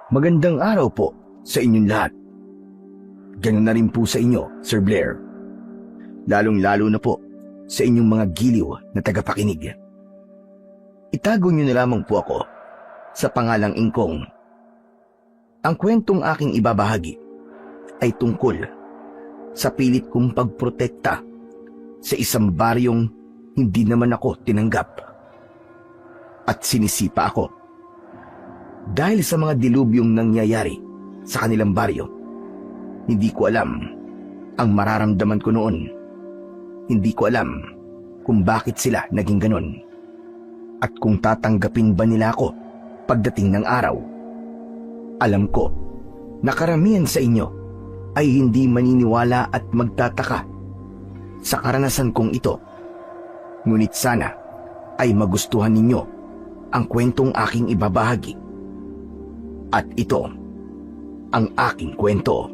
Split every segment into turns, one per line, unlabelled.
Magandang araw po sa inyong lahat. Ganun na rin po sa inyo, Sir Blair. Lalong-lalo na po sa inyong mga giliw na tagapakinig. Itago niyo na lamang po ako sa pangalang Ingkong. Ang kwentong aking ibabahagi ay tungkol sa pilit kong pagprotekta sa isang baryong hindi naman ako tinanggap at sinisipa ako. Dahil sa mga dilubyong nangyayari sa kanilang baryo, hindi ko alam ang mararamdaman ko noon. Hindi ko alam kung bakit sila naging ganon at kung tatanggapin ba nila ako pagdating ng araw. Alam ko na karamihan sa inyo ay hindi maniniwala at magtataka sa karanasan kong ito. Ngunit sana ay magustuhan ninyo ang kwentong aking ibabahagi. At ito ang aking kwento.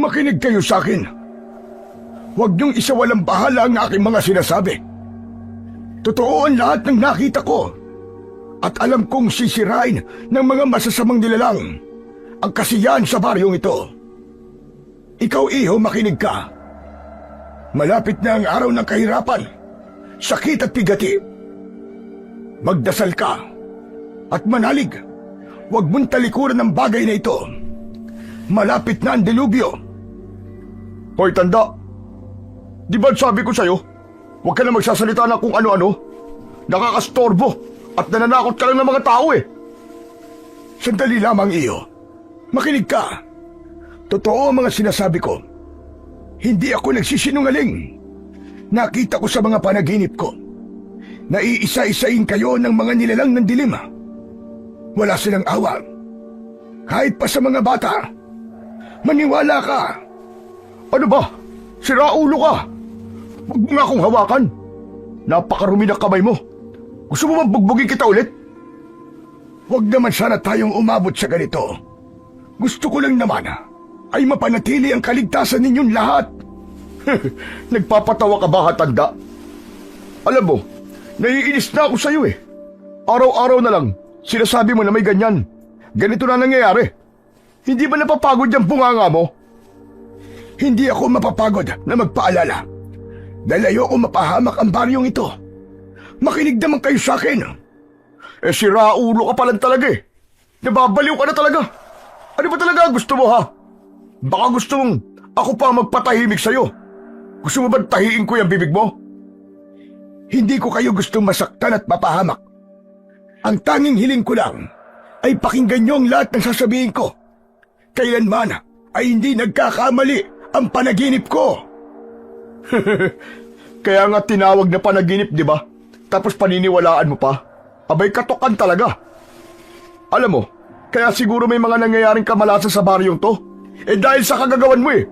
Makinig kayo sa akin. Huwag niyong isawalang bahala ang aking mga sinasabi. Totoo ang lahat ng nakita ko. At alam kong sisirain ng mga masasamang nilalang ang kasiyahan sa baryong ito. Ikaw, iho, makinig ka. Malapit na ang araw ng kahirapan, sakit at pigati. Magdasal ka at manalig. Huwag mong talikuran ang bagay na ito. Malapit na ang delubyo.
Hoy, tanda. Di ba sabi ko sa'yo, huwag ka na magsasalita na kung ano-ano? Nakakastorbo at nananakot ka lang ng mga tao eh.
Sandali lamang, iyo. Makinig ka. Totoo ang mga sinasabi ko. Hindi ako nagsisinungaling. Nakita ko sa mga panaginip ko na iisa-isain kayo ng mga nilalang ng dilim. Wala silang awa. Kahit pa sa mga bata. Maniwala ka.
Ano ba? Siraulo ka. Huwag mo nga akong hawakan. Napakarumi ng kamay mo. Gusto mo bang bugbugin kita ulit?
Huwag naman sana tayong umabot sa ganito. Gusto ko lang naman ay mapanatili ang kaligtasan ninyong lahat.
Nagpapatawa ka ba, tanda? Alam mo, naiinis na ako sa'yo eh. Araw-araw na lang, sinasabi mo na may ganyan. Ganito na nangyayari. Hindi ba napapagod yung bunganga mo?
Hindi ako mapapagod na magpaalala. Dahil ayoko mapahamak ang baryong ito. Makinig naman kayo sa akin.
Eh, siraulo ka pa lang talaga eh. Nababaliw ka na talaga. Ano ba talaga gusto mo, ha? Baka gusto mong ako pa magpatahimik sa'yo. Gusto mo ba tahiin ko yung bibig mo?
Hindi ko kayo gustong masaktan at mapahamak. Ang tanging hiling ko lang ay pakinggan niyo ang lahat ng sasabihin ko. Kailanman ay hindi nagkakamali ang panaginip ko.
Kaya nga tinawag na panaginip, di ba? Tapos paniniwalaan mo pa? Abay, katokan talaga. Alam mo, kaya siguro may mga nangyayaring kamalasan sa baryong to. Eh dahil sa kagagawan mo eh.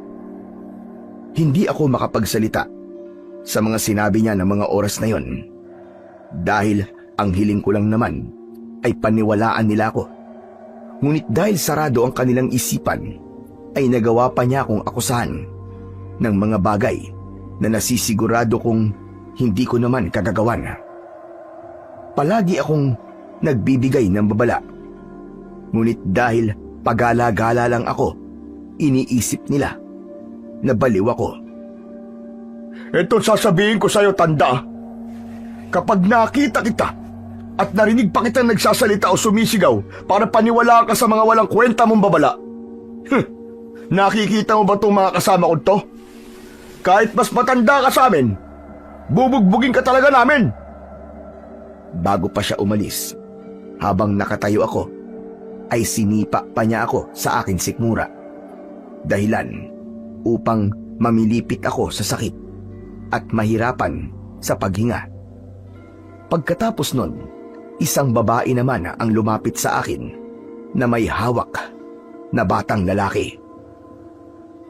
Hindi ako makapagsalita sa mga sinabi niya ng mga oras na yon. Dahil ang hiling ko lang naman ay paniwalaan nila ako. Ngunit dahil sarado ang kanilang isipan, ay nagawa pa niya akong akusahan ng mga bagay na nasisigurado kong hindi ko naman kagagawan. Palagi akong nagbibigay ng babala. Ngunit dahil pagala-gala lang ako, iniisip nila na baliw ako.
Ito sasabihin ko sa'yo, tanda. Kapag nakita kita at narinig pa kitang nagsasalita o sumisigaw para paniwalaan ka sa mga walang kwenta mong babala, nakikita mo ba itong mga kasama ko to? Kahit mas matanda ka sa amin, bubugbugin ka talaga namin.
Bago pa siya umalis, habang nakatayo ako, ay sinipa pa niya ako sa aking sikmura. Dahilan upang mamilipit ako sa sakit at mahirapan sa paghinga. Pagkatapos nun, isang babae naman ang lumapit sa akin na may hawak na batang lalaki.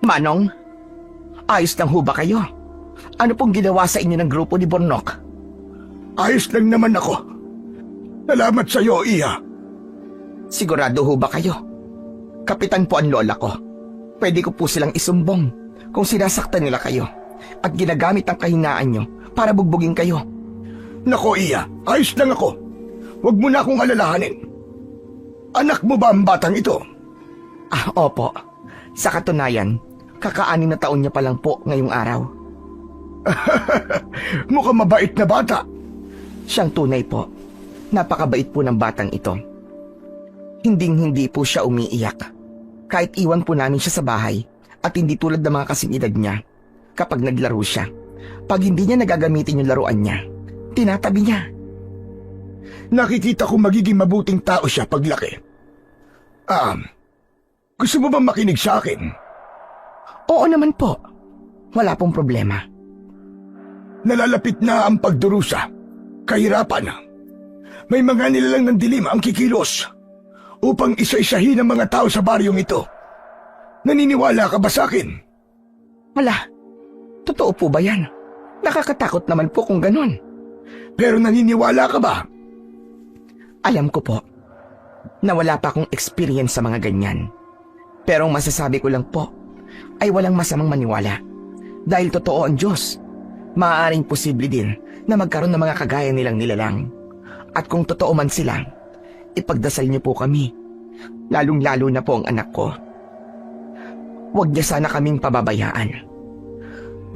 Manong, ayos lang ho ba kayo? Ano pong ginawa sa inyo ng grupo ni Bornok?
Ayos lang naman ako. Salamat sa iyo, Iya.
Sigurado ho ba kayo? Kapitan po ang lola ko. Pwede ko po silang isumbong kung sinasaktan nila kayo at ginagamit ang kahinaan nyo para bugbugin kayo.
Nako, Iya, ayos lang ako. Huwag mo na akong alalahanin. Anak mo ba ang batang ito?
Ah, opo. Sa katunayan, kaka-6 na taon niya pa lang po ngayong araw.
Mukhang mabait na bata.
Siyang tunay po. Napakabait po ng batang ito. Hinding-hindi po siya umiiyak. Kahit iwan po namin siya sa bahay at hindi tulad ng mga kasing edad niya kapag naglaro siya. Pag hindi niya nagagamitin yung laruan niya, tinatabi niya.
Nakikita ko magiging mabuting tao siya paglaki. Gusto mo bang makinig sa akin?
Oo naman po. Wala pong problema.
Nalalapit na ang pagdurusa. Kahirapan. May mga nilalang ng dilim ang kikilos upang isa-isahin ang mga tao sa baryong ito. Naniniwala ka ba sa akin?
Wala. Totoo po ba yan? Nakakatakot naman po kung ganun.
Pero naniniwala ka ba?
Alam ko po na wala pa akong experience sa mga ganyan. Pero ang masasabi ko lang po ay walang masamang maniwala. Dahil totoo ang Diyos, maaaring posible din na magkaroon ng mga kagaya nilang nilalang. At kung totoo man sila, ipagdasal niyo po kami, lalong-lalo na po ang anak ko. Huwag niya sana kaming pababayaan.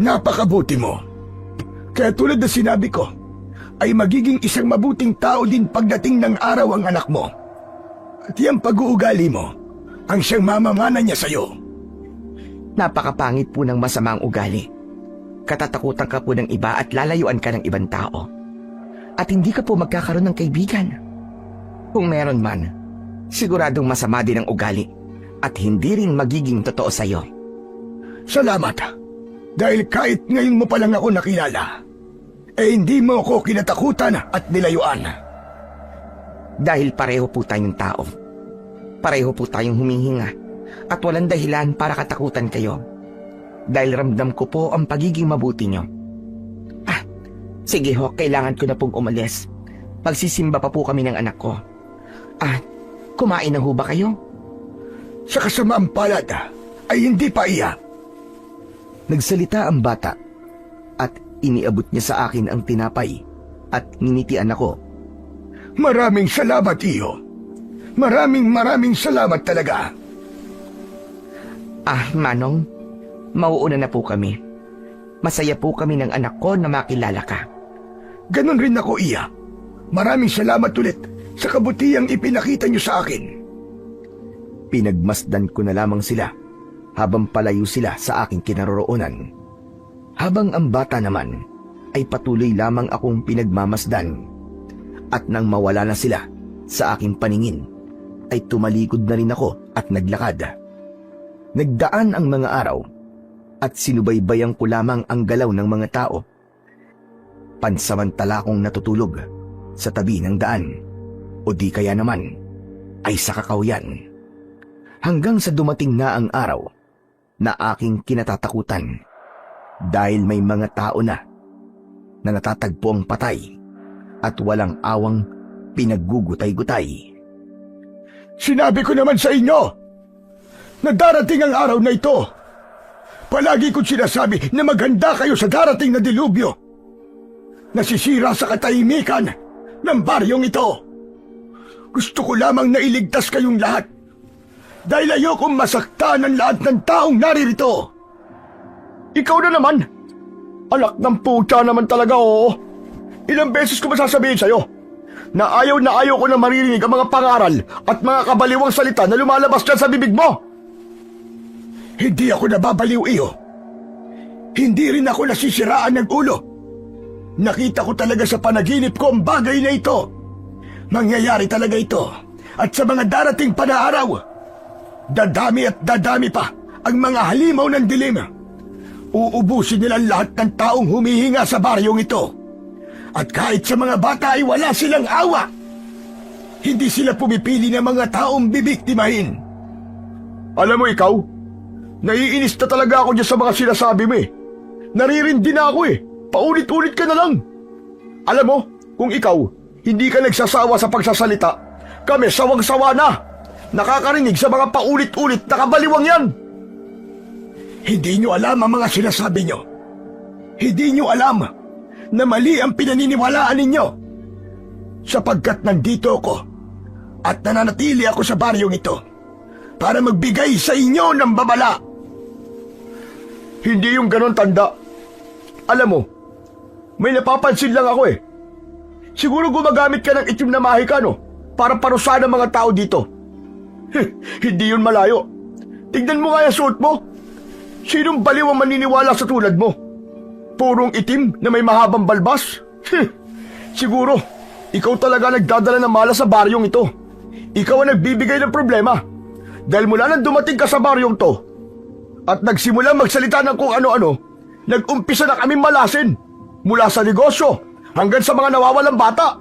Napakabuti mo. Kaya tulad na sinabi ko, ay magiging isang mabuting tao din pagdating ng araw ang anak mo. At yung pag-uugali mo, ang siyang mamamana niya sa'yo.
Napakapangit po ng masamang ugali. Katatakutan ka po ng iba at lalayuan ka ng ibang tao. At hindi ka po magkakaroon ng kaibigan. Kung meron man, siguradong masama din ang ugali at hindi rin magiging totoo sa'yo.
Salamat. Dahil kahit ngayon mo pa lang ako nakilala, hindi mo ako kinatakutan at nilayuan.
Dahil pareho po tayong tao. Pareho po tayong humihinga at walang dahilan para katakutan kayo. Dahil ramdam ko po ang pagiging mabuti nyo. Sige ho, kailangan ko na pong umalis. Magsisimba pa po kami ng anak ko. Kumain na ho ba kayo?
Sa kasamaang palad ay hindi pa iya.
Nagsalita ang bata at iniabot niya sa akin ang tinapay at nginitian ako.
Maraming salamat, iyo. Maraming salamat talaga.
Manong, mauuna na po kami. Masaya po kami ng anak ko na makilala ka.
Ganon rin ako, iya. Maraming salamat ulit sa kabutihang ipinakita niyo sa akin.
Pinagmasdan ko na lamang sila habang palayo sila sa aking kinaroroonan. Habang ang bata naman ay patuloy lamang akong pinagmamasdan. At nang mawala na sila sa aking paningin, ay tumalikod na rin ako at naglakad. Nagdaan ang mga araw at sinubaybayan ko lamang ang galaw ng mga tao. Pansamantala akong natutulog sa tabi ng daan o di kaya naman ay sa kakawyan. Hanggang sa dumating na ang araw na aking kinatatakutan dahil may mga tao na natatagpo ang patay at walang awang pinaggugutay-gutay.
Sinabi ko naman sa inyo na darating ang araw na ito. Palagi kong sinasabi na maghanda kayo sa darating na dilubyo. Nasisira sa katahimikan ng baryong ito. Gusto ko lamang na iligtas kayong lahat dahil ayokong masaktan ang lahat ng taong naririto.
Ikaw na naman. Anak ng puta naman talaga, oo. Ilang beses ko ba sasabihin sa'yo na ayaw ko na maririnig ang mga pangaral at mga kabaliwang salita na lumalabas dyan sa bibig mo?
Hindi ako nababaliw, iyo. Hindi rin ako nasisiraan ng ulo. Nakita ko talaga sa panaginip ko ang bagay na ito. Mangyayari talaga ito. At sa mga darating pa na araw, dadami at dadami pa ang mga halimaw ng dilim. Uubusin nila lahat ng taong humihinga sa baryong ito. At kahit sa mga bata ay wala silang awa. Hindi sila pumipili ng mga taong bibiktimahin.
Alam mo ikaw, naiinis na talaga ako dyan sa mga sinasabi mo eh. Naririndi na ako eh. Paulit-ulit ka na lang. Alam mo, kung ikaw, hindi ka nagsasawa sa pagsasalita, kami sawang-sawa na. Nakakarinig sa mga paulit-ulit na kabaliwang yan.
Hindi nyo alam ang mga sinasabi nyo. Hindi nyo alam na mali ang pinaniniwalaan ninyo. Sapagkat nandito ako At nananatili ako sa baryong ito para magbigay sa inyo ng babala.
Hindi yung ganon, tanda. Alam mo, may napapansin lang ako eh. Siguro gumagamit ka ng itim na mahika, no? Para parusahan ng mga tao dito. Hindi yun malayo. Tignan mo nga yung suot mo. Sinong baliw ang maniniwala sa tulad mo? Purong itim na may mahabang balbas? Siguro, ikaw talaga nagdadala ng malas sa baryong ito. Ikaw ang nagbibigay ng problema. Dahil mula nang dumating ka sa baryong to, at nagsimula magsalita ng kung ano-ano, nag-umpisa na kaming malasin. Mula sa negosyo, hanggang sa mga nawawalang bata.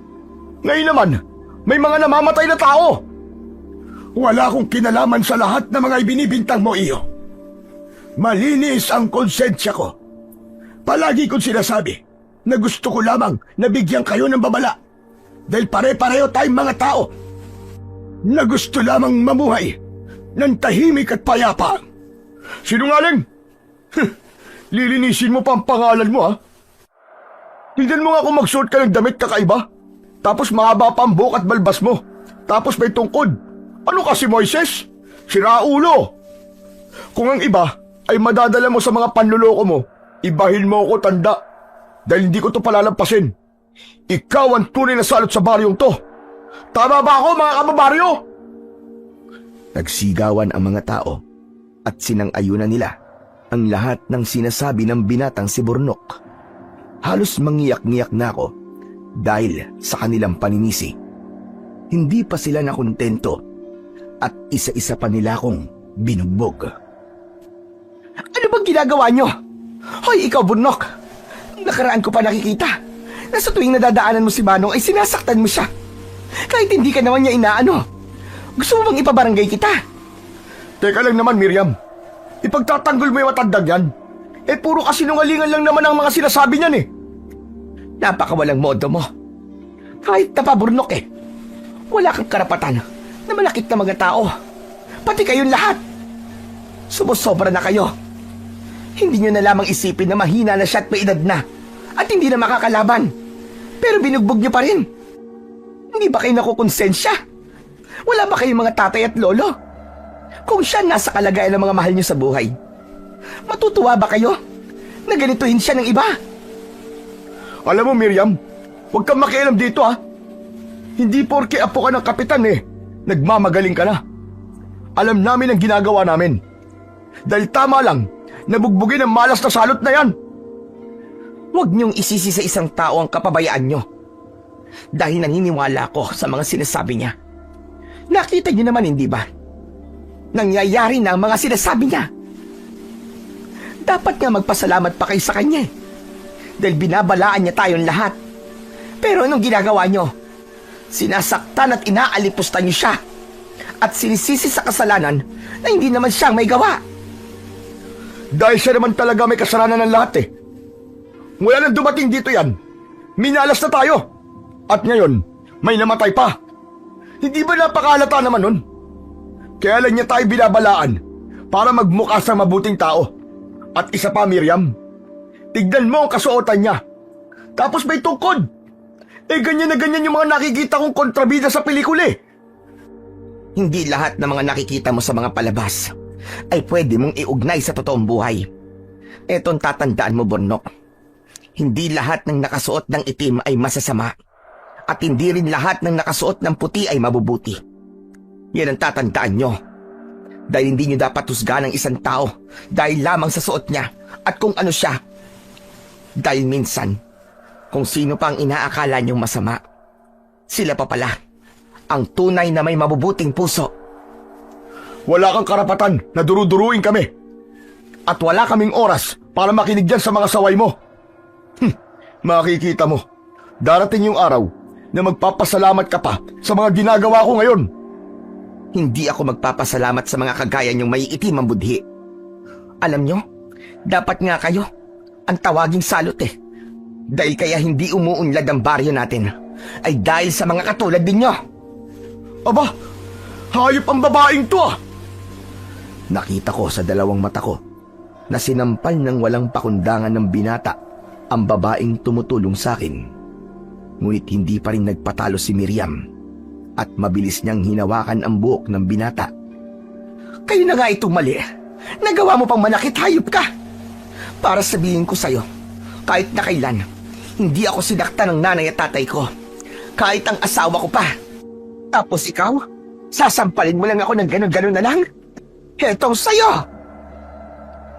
Ngayon naman, may mga namamatay na tao.
Wala akong kinalaman sa lahat ng mga ibinibintang mo, iyo. Malinis ang konsensya ko. Palagi kong sinasabi na gusto ko lamang na bigyan kayo ng babala. Dahil pare-pareho tayong mga tao na gusto lamang mamuhay ng tahimik at payapa.
Sinungaling! Lilinisin mo pa ang pangalan mo, ha? Tignan mo nga kung magsuot ka ng damit kakaiba. Tapos mahaba pa ang buhok at balbas mo. Tapos may tungkod. Ano kasi, Moises? Sira ulo! Kung ang iba ay madadala mo sa mga panluloko mo, ibahin mo ako, tanda. Dahil hindi ko to palalampasin. Ikaw ang tunay na salot sa baryong to. Tama ba ako, mga kababaryo?
Nagsigawan ang mga tao at sinang-ayunan nila ang lahat ng sinasabi ng binatang si Burnok. Halos mangiyak-ngiyak na ako dahil sa kanilang paninisi. Hindi pa sila nakontento at isa-isa pa nila akong binugbog.
Ano bang ginagawa nyo? Hoy, ikaw, Burnok! Nakaraan ko pa nakikita na sa tuwing nadadaanan mo si Manong ay sinasaktan mo siya. Kahit hindi ka naman niya inaano. Gusto mo bang ipabarangay kita?
Teka lang naman, Miriam. Ipagtatanggol mo yung matandang yan. Puro kasinungalingan lang naman ang mga sinasabi niyan eh.
Napakawalang modo mo. Kahit napaburnok eh. Wala kang karapatan na malakit na mga tao. Pati kayong lahat. Sumusobra na kayo. Hindi nyo na lamang isipin na mahina na siya at may edad na. At hindi na makakalaban. Pero binugbog nyo pa rin. Hindi ba kayo nakukonsensya? Wala ba kayong mga tatay at lolo? Kung siya nasa kalagayan ng mga mahal nyo sa buhay, matutuwa ba kayo na ganituhin siya ng iba?
Alam mo, Miriam, huwag kang makialam dito, ha. Hindi porke apo ka ng kapitan eh, nagmamagaling ka na. Alam namin ang ginagawa namin. Dahil tama lang, nabugbugin ang malas na salot na yan.
Huwag niyong isisi sa isang tao ang kapabayaan niyo. Dahil naniniwala ko sa mga sinasabi niya. Nakita niyo naman, hindi ba? Nangyayari na ang mga sinasabi niya. Dapat nga magpasalamat pa kayo sa kanya eh. Dahil binabalaan niya tayong lahat. Pero anong ginagawa niyo? Sinasaktan at inaalipusta niyo siya. At sinisisi sa kasalanan na hindi naman siyang may gawa.
Dahil siya naman talaga may kasalanan ng lahat eh. Mula nang dumating dito yan, minalas na tayo. At ngayon, may namatay pa. Hindi ba napakalata naman nun? Kaya lang niya tayo binabalaan para magmukha sa mabuting tao. At isa pa, Miriam, tignan mo ang kasuotan niya. Tapos may tungkod. Ganyan na ganyan yung mga nakikita kong kontrabida sa pelikula eh.
Hindi lahat ng mga nakikita mo sa mga palabas ay pwede mong iugnay sa totoong buhay. Etong tatandaan mo, Burnok. Hindi lahat ng nakasuot ng itim ay masasama. At hindi rin lahat ng nakasuot ng puti ay mabubuti. Yan ang tatandaan nyo. Dahil hindi nyo dapat husgahan ng isang tao dahil lamang sa suot niya at kung ano siya. Dahil minsan, kung sino pa ang inaakala nyong masama, sila pa pala ang tunay na may mabubuting puso.
Wala kang karapatan na duruduruin kami. At wala kaming oras para makinig dyan sa mga saway mo. Makikita mo, darating yung araw na magpapasalamat ka pa sa mga ginagawa ko ngayon.
Hindi ako magpapasalamat sa mga kagaya niyong may itim ang budhi. Alam nyo, dapat nga kayo ang tawaging salot eh. Dahil kaya hindi umuunlad ang baryo natin ay dahil sa mga katulad ninyo.
Aba, hayop ang babaeng to ah!
Nakita ko sa dalawang mata ko na sinampal ng walang pakundangan ng binata ang babaeng tumutulong sa akin. Ngunit hindi pa rin nagpatalo si Miriam at mabilis niyang hinawakan ang buhok ng binata.
Kayo na nga itong mali. Nagawa mo pang manakit, hayop ka. Para sabihin ko sa'yo, kahit na kailan, hindi ako sinaktan ng nanay at tatay ko. Kahit ang asawa ko pa. Tapos ikaw, sasampalin mo lang ako ng ganon-ganon na lang? Hetong sa'yo!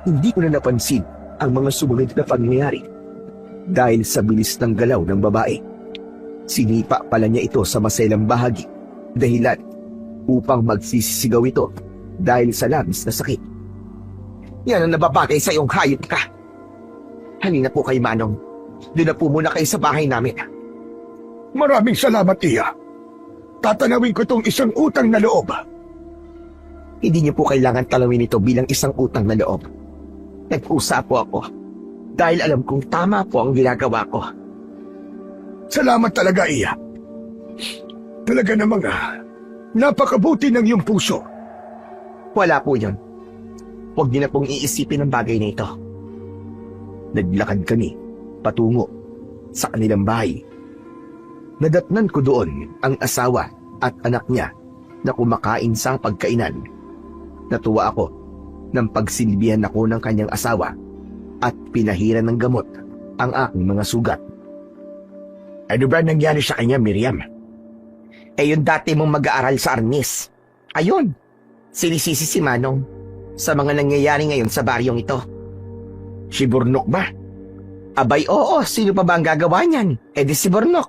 Hindi ko na napansin ang mga sumunod na pangyayari dahil sa bilis ng galaw ng babae. Sinipa pala niya ito sa maselang bahagi, dahilan upang magsisisigaw ito dahil sa labis na sakit.
Yan ang nababagay sa iyong hayop ka. Halina po kay Manong. Doon na po muna kayo sa bahay namin.
Maraming salamat, Iya. Tatanawin ko tong isang utang na loob.
Hindi niyo po kailangan talawin ito bilang isang utang na loob. Nag-usap po ako dahil alam kong tama po ang ginagawa ko.
Salamat talaga, Iya. Talaga namang napakabuti ng iyong puso.
Wala po yun. Huwag niyo na pong iisipin ang bagay na ito.
Naglakad kami patungo sa kanilang bahay. Nadatnan ko doon ang asawa at anak niya na kumakain sa pagkainan. Natuwa ako nang pagsilbihan ako ng kanyang asawa at pinahiran ng gamot ang aking mga sugat.
Ano ba nangyari sa kanya, Miriam?
Yung dati mong mag-aaral sa Arnis. Ayun, sinisisi si Manong sa mga nangyayari ngayon sa baryong ito.
Si Burnok ba?
Abay oo, sino pa ba ang gagawa niyan? Di si Bornok.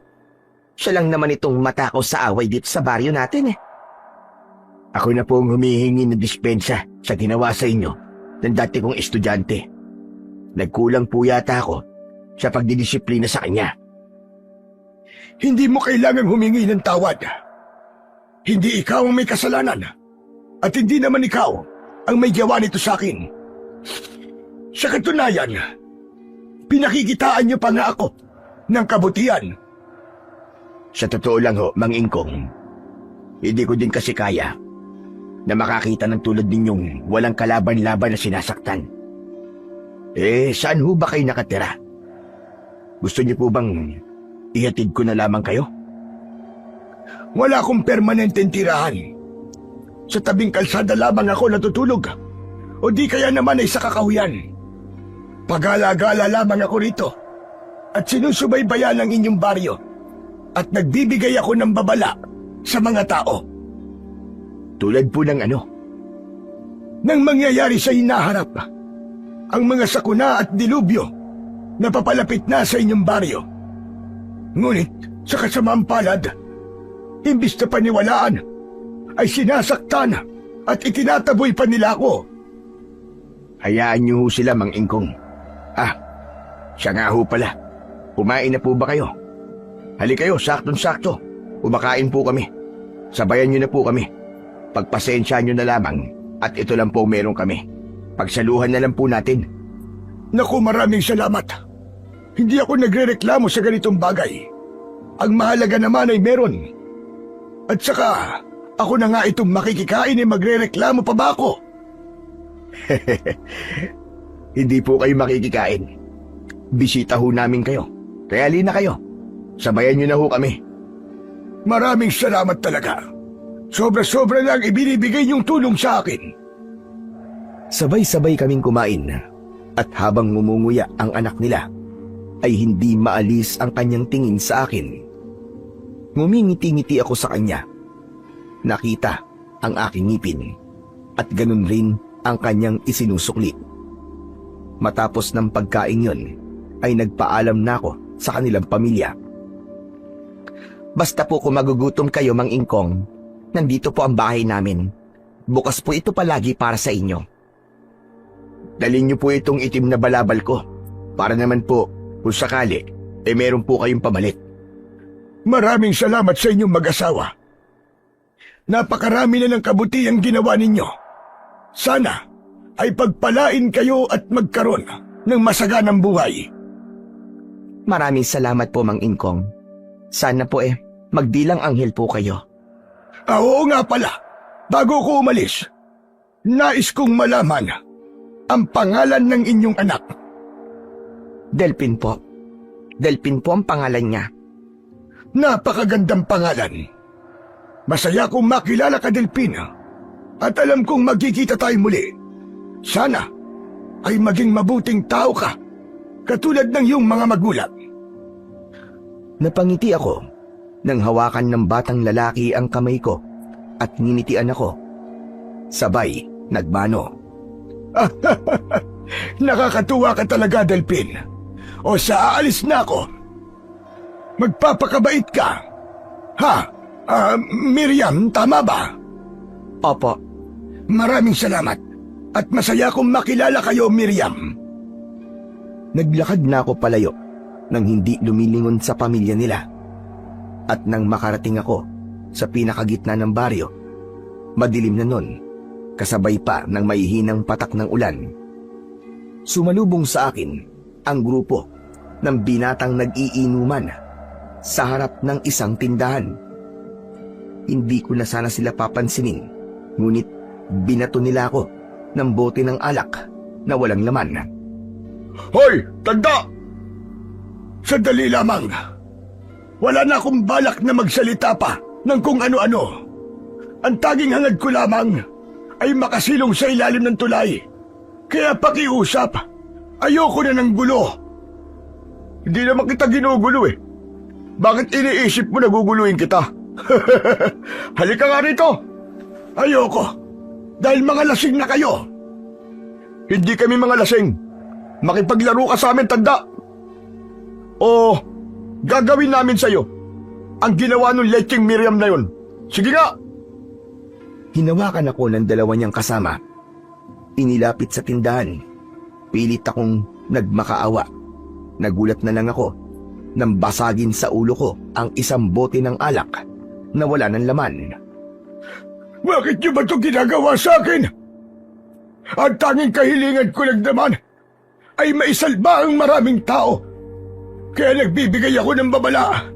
Siya lang naman itong matakaw sa away dito sa baryo natin.
Ako na po ang humihingi ng dispensa sa ginawa sa inyo ng dati kong estudyante. Nagkulang po yata ako sa pagdidisiplina sa kanya.
Hindi mo kailangang humingi ng tawad. Hindi ikaw ang may kasalanan. At hindi naman ikaw ang may gawa nito sa akin. Sa katunayan, pinakikitaan niyo pa nga ako ng kabutihan.
Sa totoo lang ho, Mang Ingkong, hindi ko din kasi kaya na makakita ng tulad ninyong walang kalaban-laban na sinasaktan. Saan ho ba kayo nakatira? Gusto niyo po bang ihatid ko na lamang kayo?
Wala akong permanenteng tirahan. Sa tabing kalsada lamang ako natutulog. O di kaya naman ay sa kakahuyan. Pagala-gala lamang ako rito. At sinusubaybayan ang inyong baryo. At nagbibigay ako ng babala sa mga tao.
Tulad po ng ano?
Nang mangyayari sa hinaharap, ang mga sakuna at dilubyo na papalapit na sa inyong baryo. Ngunit sa kasamaang palad, imbis na paniwalaan, ay sinasaktan at itinataboy pa nila ako.
Hayaan niyo ho sila, Mang Ingkong. Siya nga ho pala. Kumain na po ba kayo? Hali kayo, saktong-sakto. Kumakain po kami. Sabayan niyo na po kami. Pagpasensya niyo na lamang at ito lang po meron kami. Pagsaluhan na lang po natin.
Naku, maraming salamat. Hindi ako nagrereklamo sa ganitong bagay. Ang mahalaga naman ay meron. At saka, ako na nga itong makikikain ay magrereklamo pa ba ako?
Hindi po kayo makikikain. Bisita ho namin kayo. Kaya halina kayo. Sabayan niyo na ho kami.
Maraming salamat talaga. Sobra-sobra lang ibinibigay niyong tulong sa akin.
Sabay-sabay kaming kumain at habang ngumunguya ang anak nila ay hindi maalis ang kanyang tingin sa akin. Ngumingiti-ngiti ako sa kanya. Nakita ang aking ngipin at ganun rin ang kanyang isinusukli. Matapos ng pagkain yon ay nagpaalam na ako sa kanilang pamilya.
Basta po kung magugutom kayo, Mang Ingkong, nandito po ang bahay namin. Bukas po ito palagi para sa inyo.
Dalhin niyo po itong itim na balabal ko. Para naman po, kung sakali, meron po kayong pamalit.
Maraming salamat sa inyong mag-asawa. Napakarami na ng kabutihang ginawa ninyo. Sana ay pagpalain kayo at magkaroon ng masaganang buhay.
Maraming salamat po, Mang Ingkong. Sana po magdilang anghel po kayo.
Oo nga pala, bago ko umalis, nais kong malaman ang pangalan ng inyong anak.
Delphin po. Delphin po ang pangalan niya.
Napakagandang pangalan. Masaya kong makilala ka, Delphin. At alam kong magkikita tayo muli. Sana ay maging mabuting tao ka, katulad ng iyong mga magulang.
Napangiti ako nang hawakan ng batang lalaki ang kamay ko at ninitian ako. Sabay, nagmano.
Nakakatuwa ka talaga, Delphin. O sa aalis na ako. Magpapakabait ka. Ha? Miriam, tama ba?
Opo.
Maraming salamat. At masaya kong makilala kayo, Miriam.
Naglakad na ako palayo nang hindi lumilingon sa pamilya nila. At nang makarating ako sa pinakagitna ng baryo, madilim na nun, kasabay pa ng maihinang patak ng ulan. Sumalubong sa akin ang grupo ng binatang nag-iinuman sa harap ng isang tindahan. Hindi ko na sana sila papansinin, ngunit binato nila ako ng bote ng alak na walang laman.
Hoy, tanda! Sandali lamang. Wala na akong balak na magsalita pa ng kung ano-ano. Ang taging hangad ko lamang ay makasilong sa ilalim ng tulay. Kaya pakiusap, ayoko na ng gulo.
Hindi naman kita ginugulo eh. Bakit iniisip mo na guguluhin kita? Halika nga rito.
Ayoko, dahil mga lasing na kayo.
Hindi kami mga lasing. Makipaglaro ka sa amin, tanda. O, gagawin namin sa'yo ang ginawa ng lecheng Miriam na yun. Sige nga.
Hinawakan ako ng dalawa niyang kasama. Inilapit sa tindahan. Pilit akong nagmakaawa. Nagulat na lang ako nang basagin sa ulo ko ang isang bote ng alak na wala ng laman.
Bakit niyo ba ito ginagawa sa akin? Ang tanging kahilingan ko lang naman ay maisalba ang maraming tao. Kaya nagbibigay ako ng babala.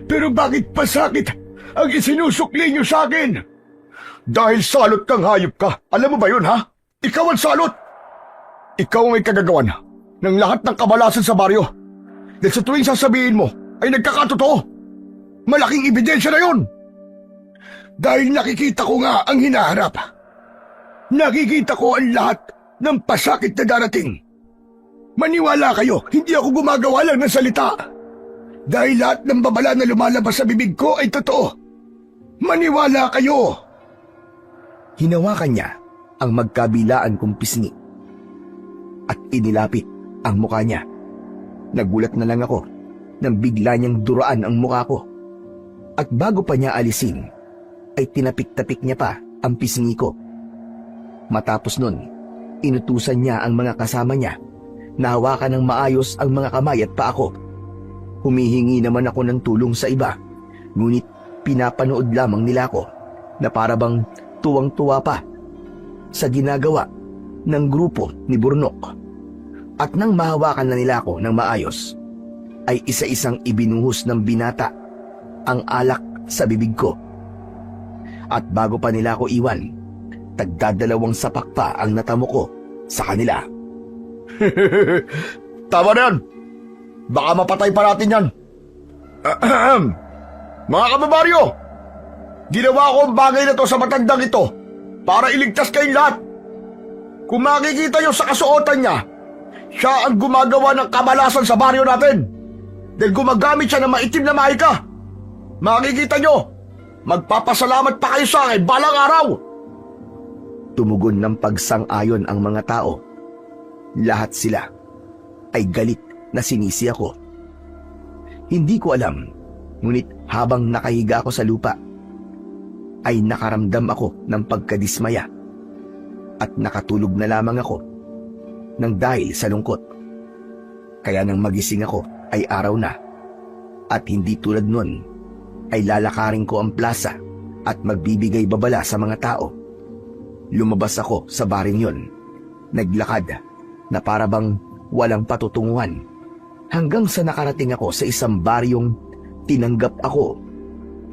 Pero bakit pasakit ang isinusukli niyo sa akin?
Dahil salot kang hayop ka. Alam mo ba yun, ha? Ikaw ang salot. Ikaw ang may kagagawan ng lahat ng kabalasan sa baryo. Dahil sa tuwing sasabihin mo ay nagkakatotoo. Malaking ebidensya na yun.
Dahil nakikita ko nga ang hinaharap. Nakikita ko ang lahat ng pasakit na darating. Maniwala kayo, hindi ako gumagawa lang ng salita. Dahil lahat ng babala na lumalabas sa bibig ko ay totoo. Maniwala kayo.
Hinawakan niya ang magkabilaan kong pisngi at inilapit ang mukha niya. Nagulat na lang ako nang bigla niyang duraan ang mukha ko. At bago pa niya alisin, ay tinapik-tapik niya pa ang pisngi ko. Matapos nun, inutusan niya ang mga kasama niya na hawakan ng maayos ang mga kamay at paa ko. Humihingi naman ako ng tulong sa iba, ngunit pinapanood lamang nila ako na parabang tuwang-tuwa pa sa ginagawa ng grupo ni Burnok. At nang mahawakan na nila ako ng maayos, ay isa-isang ibinuhos ng binata ang alak sa bibig ko. At bago pa nila ako iwan, tagdadalawang sapak pa ang natamo ko sa kanila.
Tama na yan. Baka mapatay pa natin yan. Mga kababaryo, ginawa ko ang bagay na to sa matandang ito para iligtas kayong lahat. Kung makikita nyo sa kasuotan niya, siya ang gumagawa ng kamalasan sa baryo natin. Dahil gumagamit siya ng maitim na mahika. Makikita nyo, magpapasalamat pa kayo sa akin balang araw.
Tumugon ng pagsang-ayon ang mga tao. Lahat sila ay galit na sinisi ako. Hindi ko alam, ngunit habang nakahiga ako sa lupa, ay nakaramdam ako ng pagkadismaya at nakatulog na lamang ako nang dahil sa lungkot. Kaya nang magising ako ay araw na at hindi tulad nun ay lalakarin ko ang plaza at magbibigay babala sa mga tao. Lumabas ako sa baring yon, naglakad na parabang walang patutunguhan hanggang sa nakarating ako sa isang baryong tinanggap ako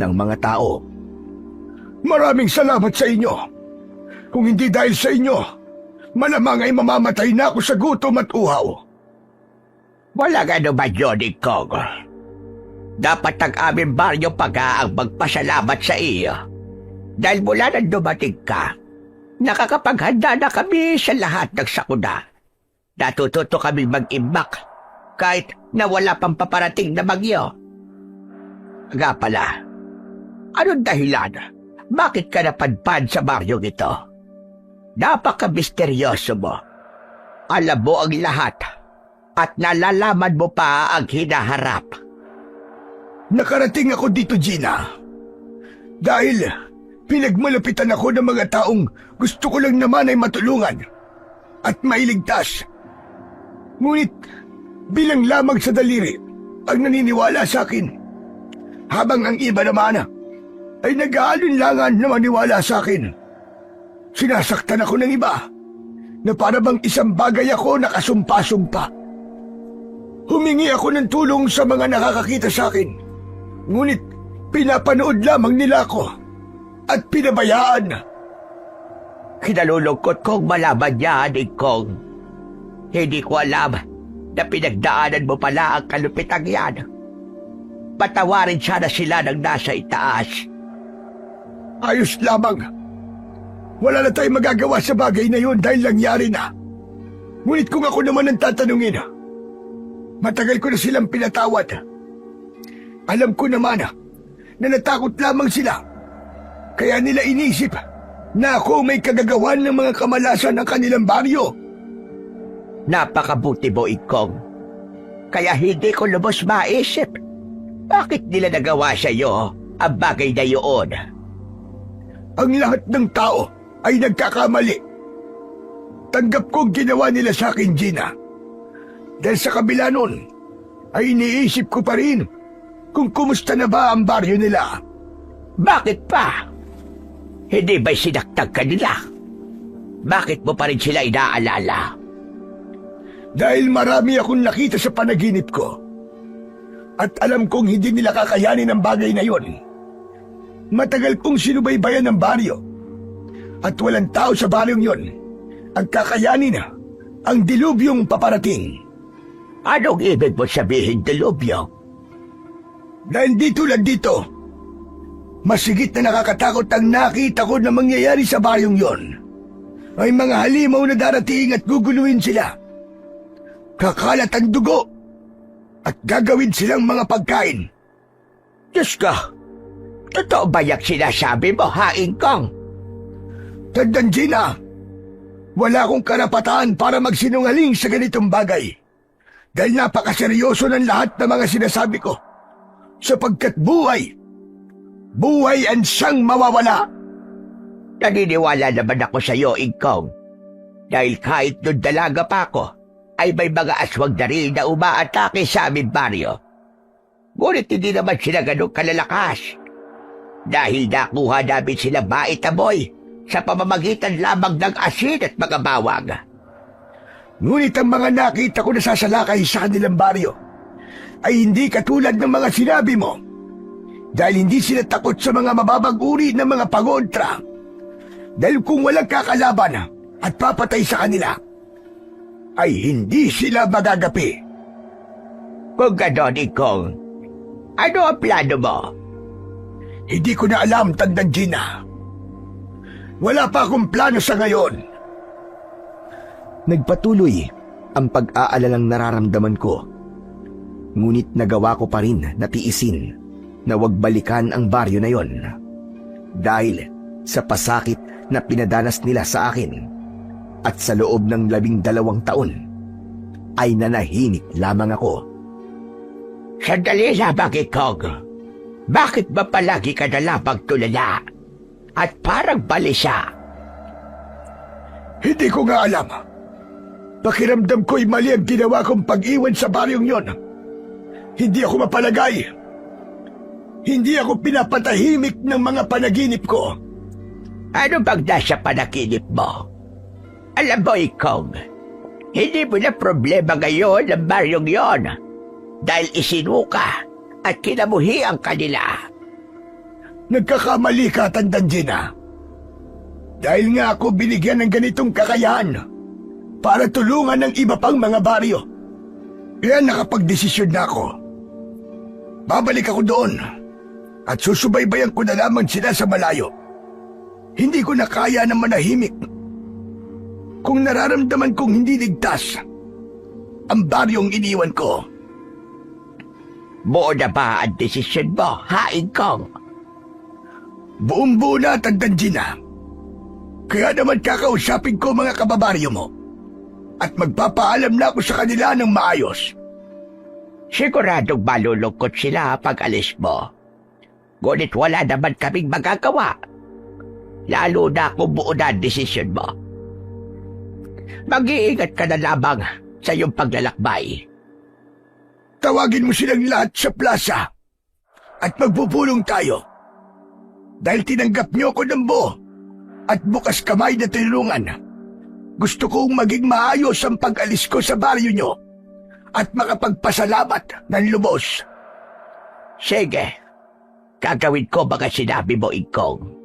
ng mga tao.
Maraming salamat sa inyo. Kung hindi dahil sa inyo, malamang ay mamamatay na ako sa gutom at uhaw.
Wala ka ba, Johnny Kong? Dapat ang aming baryo ang magpasalamat sa iyo Dahil mula nang dumating ka, nakakapaghanda na kami sa lahat ng sakuna. Natututo kaming mag-imbak kahit na wala pang paparating na bagyo. Nga pala, anong dahilan? Bakit ka napadpad sa baryong ito? Napaka-misteryoso mo. Alam mo ang lahat at nalalaman mo pa ang hinaharap.
Nakarating ako dito, Gina. Dahil pinagmalapitan ako ng mga taong gusto ko lang naman ay matulungan at mailigtas. Ngunit bilang lamang sa daliri ang naniniwala sa akin, habang ang iba naman ay nag-aalinlangan na maniwala sa akin. Sinasaktan ako ng iba na para bang isang bagay ako na kasumpa-sumpa. Humingi ako ng tulong sa mga nakakakita sa akin, ngunit pinapanood lamang nila ako at pinabayaan.
Kinalulungkot kong malaman yan, Kong. Hindi ko alam na pinagdaanan mo pala ang kalupitang yan. Patawarin sana sila ng nasa itaas.
Ayos lamang. Wala na tayong magagawa sa bagay na yun dahil nangyari na. Ngunit kung ako naman ang tatanungin, matagal ko na silang pinatawad. Alam ko naman na natakot lamang sila. Kaya nila inisip na ako may kagagawan ng mga kamalasan ng kanilang baryo.
Napakabuti mo, Ikong. Kaya hindi ko lubos maisip. Bakit nila nagawa sa iyo ang bagay na yun?
Ang lahat ng tao ay nagkakamali. Tanggap kong ginawa nila sa akin, Gina. Dahil sa kabila nun, ay iniisip ko pa rin kung kumusta na ba ang baryo nila.
Bakit pa? Hindi ba'y sinaktan ka nila? Bakit mo pa rin sila inaalala?
Dahil marami akong nakita sa panaginip ko. At alam kong hindi nila kakayanin ang bagay na yon. Matagal kong sinubaybayan ng baryo. At walang tao sa baryong yon ang kakayanin ang dilubyong paparating.
Anong ibig mo sabihin, dilubyo?
Dahil di tulad dito, masigit na nakakatakot ang nakita ko na mangyayari sa baryong yon. May mga halimaw na darating at guguluhin sila. Kakalat ang dugo at gagawin silang mga pagkain.
Diyos ko, totoo ba yung sinasabi mo, Haing Kong?
Tandaan, Gina, wala akong karapatan para magsinungaling sa ganitong bagay. Dahil napakaseryoso ng lahat ng mga sinasabi ko. Sapagkat buhay ang siyang mawawala.
Naniniwala naman ako sa iyo, Ikong. Dahil kahit noon dalaga pa ako, ay may mga aswang na rin na umaatake sa aming baryo. Ngunit hindi naman sila ganun kalalakas. Dahil nakuha namin sila maitaboy sa pamamagitan lamang ng asin at mga bawang.
Ngunit ang mga nakita ko na sasalakay sa kanilang baryo ay hindi katulad ng mga sinabi mo. Dahil hindi sila takot sa mga mababang uri ng mga pagontra. Dahil kung walang kakalaban at papatay sa kanila, ay hindi sila magagapi.
Kung ganon, Ikong, ano ang plano mo?
Hindi ko na alam, Tandang Gina. Wala pa akong plano sa ngayon.
Nagpatuloy ang pag-aalalang nararamdaman ko. Ngunit nagawa ko pa rin na tiisin na wag balikan ang baryo na yon. Dahil sa pasakit na pinadanas nila sa akin at sa loob ng 12 taon ay nanahimik lamang ako.
Sandali lamang, Ikong. Bakit ba palagi ka na lamang tulala at parang balisa?
Hindi ko nga alam. Pakiramdam ko'y mali ang ginawa kong pag-iwan sa baryong yon. Hindi ako mapalagay. Hindi ako pinapatahimik ng mga panaginip ko.
Ano bang nasa panaginip mo? Alam mo, Ikong, hindi mo na problema ngayon ang baryong yon dahil isinuka at kinamuhi ang kanila.
Nagkakamali ka, Tandang Gina. Dahil nga ako binigyan ng ganitong kakayahan para tulungan ng iba pang mga baryo. Kaya nakapagdesisyon na ako. Babalik ako doon at susubaybayan ko na lamang sila sa malayo. Hindi ko na kaya na manahimik. Kung nararamdaman kong hindi ligtas ang baryong iniwan ko.
Buo na ba ang desisyon mo, ha, Ingkong?
Buong-buo na, Tagdanjina. Kaya naman kakausapin ko mga kababaryo mo. At magpapaalam na ako sa kanila ng maayos.
Siguradong malulungkot sila pag alis mo. Ngunit wala naman kaming magagawa. Lalo na kung buo na ang desisyon mo. Mag-iingat ka na lamang sa iyong paglalakbay.
Tawagin mo silang lahat sa plaza at magpupulong tayo. Dahil tinanggap niyo ko ng buo at bukas kamay na tinulungan. Gusto kong maging maayos ang pag-alis ko sa baryo niyo at makapagpasalamat ng lubos.
Sige, gagawin ko mga sinabi mo, Ingkong.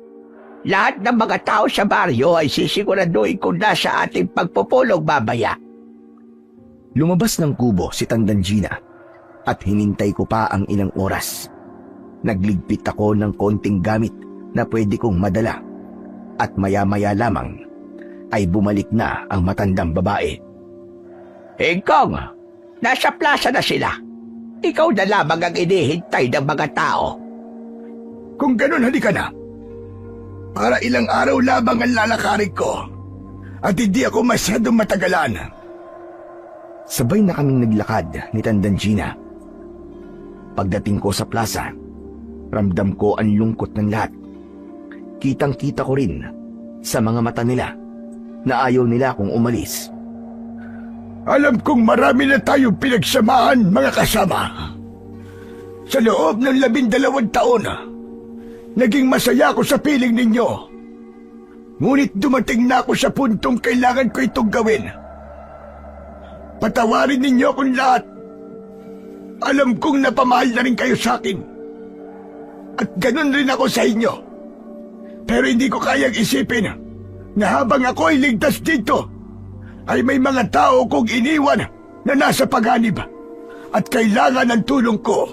Lahat ng mga tao sa baryo ay sisiguraduhin ko na sa ating pagpupulong babaya.
Lumabas ng kubo si Tangdanjina at hinintay ko pa ang ilang oras. Nagligpit ako ng konting gamit na pwede kong madala at maya-maya lamang ay bumalik na ang matandang babae.
Ingkong, nasa plaza na sila. Ikaw na lamang ang inihintay ng mga tao.
Kung ganun, halika na. Para ilang araw lamang ang lalakarin ko at hindi ako masyadong matagalan.
Sabay na kaming naglakad ni Tangdanjina. Pagdating ko sa plaza, ramdam ko ang lungkot ng lahat. Kitang-kita ko rin sa mga mata nila na ayaw nila akong umalis.
Alam kong marami na tayong pinagsamahan, mga kasama. Sa loob ng 12 taon, naging masaya ako sa piling ninyo. Ngunit dumating na ako sa puntong kailangan ko itong gawin. Patawarin ninyo akong lahat. Alam kong napamahal na rin kayo sa akin. At ganun rin ako sa inyo. Pero hindi ko kayang isipin na habang ako ay ligtas dito, ay may mga tao kong iniwan na nasa paganib at kailangan ng tulong ko.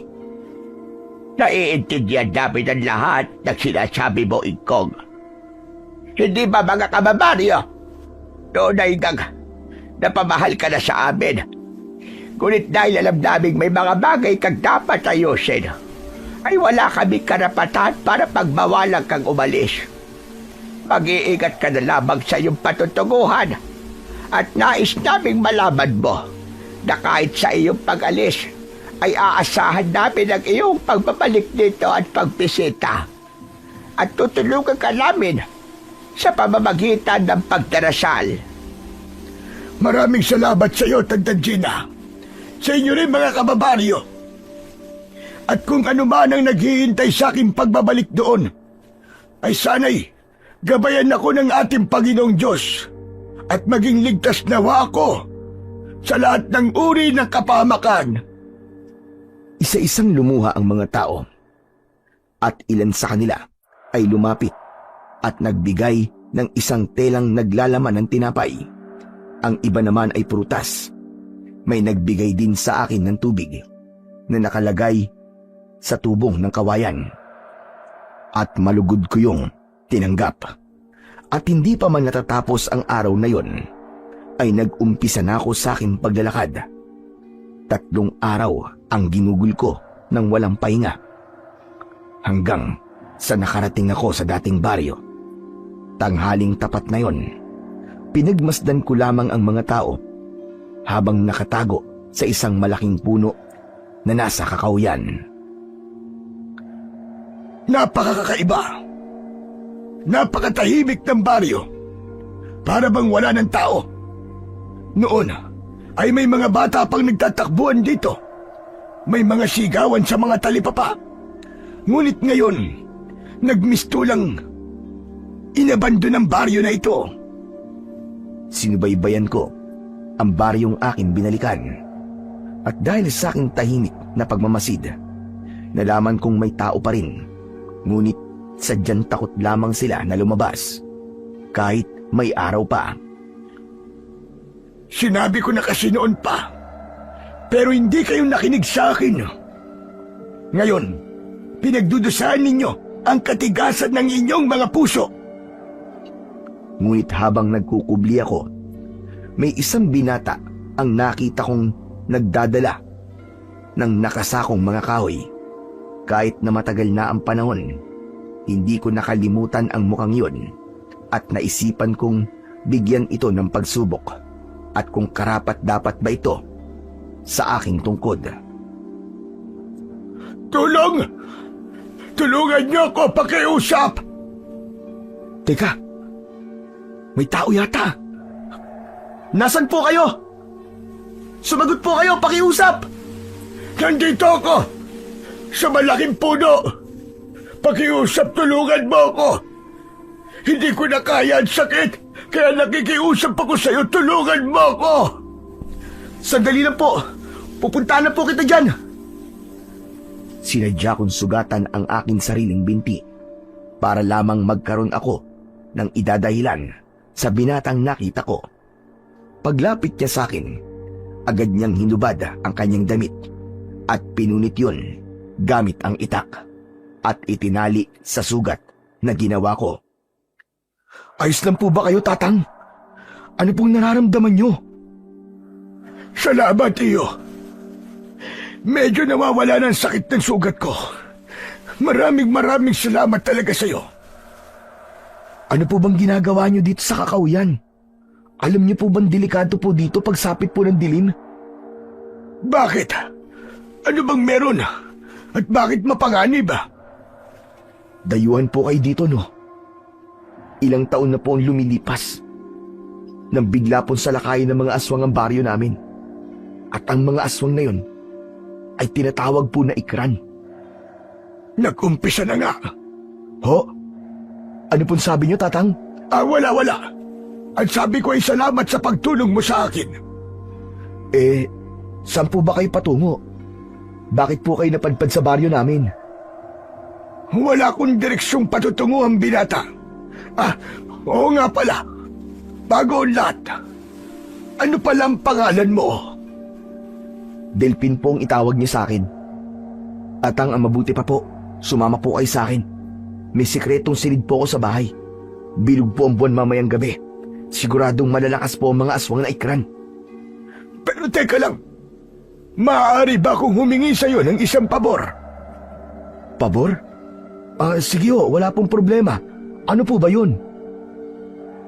Naiintindihan namin ang lahat ng sinasabi mo, Ingkong. Hindi ba mga kababaryo? Noon ay napamahal ka na sa amin. Ngunit dahil alam naming may mga bagay kang dapat ayusin, ay wala kaming karapatan para pagbawalan kang umalis. Mag-iingat ka na lamang sa iyong patutunguhan at nais naming malaman mo na kahit sa iyong pag-alis ay aasahan namin ang iyong pagbabalik dito at pagbisita. At tutulungan ka namin sa pamamagitan ng pagdarasal.
Maraming salamat sa iyo, Tagdanjina. Sa inyo rin, mga kababaryo. At kung ano man ang naghihintay sa aking pagbabalik doon, ay sana'y gabayan ako ng ating Panginoong Diyos at maging ligtas nawa ako sa lahat ng uri ng kapahamakan.
Isa-isang lumuha ang mga tao at ilan sa kanila ay lumapit at nagbigay ng isang telang naglalaman ng tinapay. Ang iba naman ay prutas. May nagbigay din sa akin ng tubig na nakalagay sa tubong ng kawayan. At malugod ko yung tinanggap. At hindi pa man natatapos ang araw na yon, ay nag-umpisa na ako sa aking paglalakad. 3 araw ang ginugol ko ng walang pahinga. Hanggang sa nakarating ako sa dating baryo. Tanghaling tapat na yon, pinagmasdan ko lamang ang mga tao habang nakatago sa isang malaking puno na nasa kakauyan.
Napakakaiba. Napakatahimik ng baryo. Para bang wala ng tao. Noon ay may mga bata pang nagtatakbuhan dito. May mga sigawan sa mga talipapa. Ngunit ngayon, nagmistulang inabando ng baryo na ito.
Sinubaybayan ko ang baryong aking binalikan. At dahil sa aking tahimik na pagmamasid, nalaman kong may tao pa rin. Ngunit sadyang takot lamang sila na lumabas kahit may araw pa.
Sinabi ko na kasi noon pa, pero hindi kayo nakinig sa akin. Ngayon, pinagdudusahan ninyo ang katigasan ng inyong mga puso.
Ngunit habang nagkukubli ako, may isang binata ang nakita kong nagdadala ng nakasakong mga kahoy. Kahit na matagal na ang panahon, hindi ko nakalimutan ang mukhang yun at naisipan kong bigyan ito ng pagsubok at kung karapat dapat ba ito sa aking tungkod.
Tulong! Tulungan niyo ako pakiusap!
Teka, may tao yata. Nasaan po kayo? Sumagot po kayo, pakiusap!
Nandito ako! Sa malaking puno! Pakiusap, tulungan mo ako! Hindi ko na kaya ang sakit, kaya nakikiusap ako sa'yo, tulungan mo ako!
Sandali lang po. Pupuntahan na po kita dyan. Sinadya kong sugatan ang aking sariling binti para lamang magkaroon ako ng idadahilan sa binatang nakita ko. Paglapit niya sa akin, agad niyang hinubad ang kanyang damit at pinunit yun gamit ang itak at itinali sa sugat na ginawa ko. Ayos lang po ba kayo, Tatang? Ano pong nararamdaman niyo?
Salamat, iyo. Medyo nawawala ng sakit ng sugat ko. Maraming salamat talaga sa'yo.
Ano po bang ginagawa niyo dito sa kakauyan? Alam niyo po bang delikado po dito pagsapit po ng dilim?
Bakit? Ano bang meron? At bakit mapanganib?
Dayuhan po kayo dito, no? Ilang taon na po ang lumilipas nang bigla pong salakayin ng mga aswang ang baryo namin. At ang mga aswang na yun ay tinatawag po na ikran.
Nag-umpisa na nga.
Ho? Ano pong sabi niyo, Tatang?
Wala. At sabi ko ay salamat sa pagtulong mo sa akin.
Saan po ba kayo patungo? Bakit po kayo napadpad sa baryo namin?
Wala akong direksyong patutunguhan, binata. Oo nga pala. Bago ang lahat, ano palang pangalan mo?
Delphin po ang itawag niyo sa akin. At ang mabuti pa po, sumama po kayo sa akin. May sikretong silid po ako sa bahay. Bilog po ang buwan mamayang gabi. Siguradong malalakas po ang mga aswang na ikran.
Pero teka lang, maaari ba akong humingi sa iyo ng isang pabor?
Pabor? Sige ho, wala pong problema. Ano po ba yun?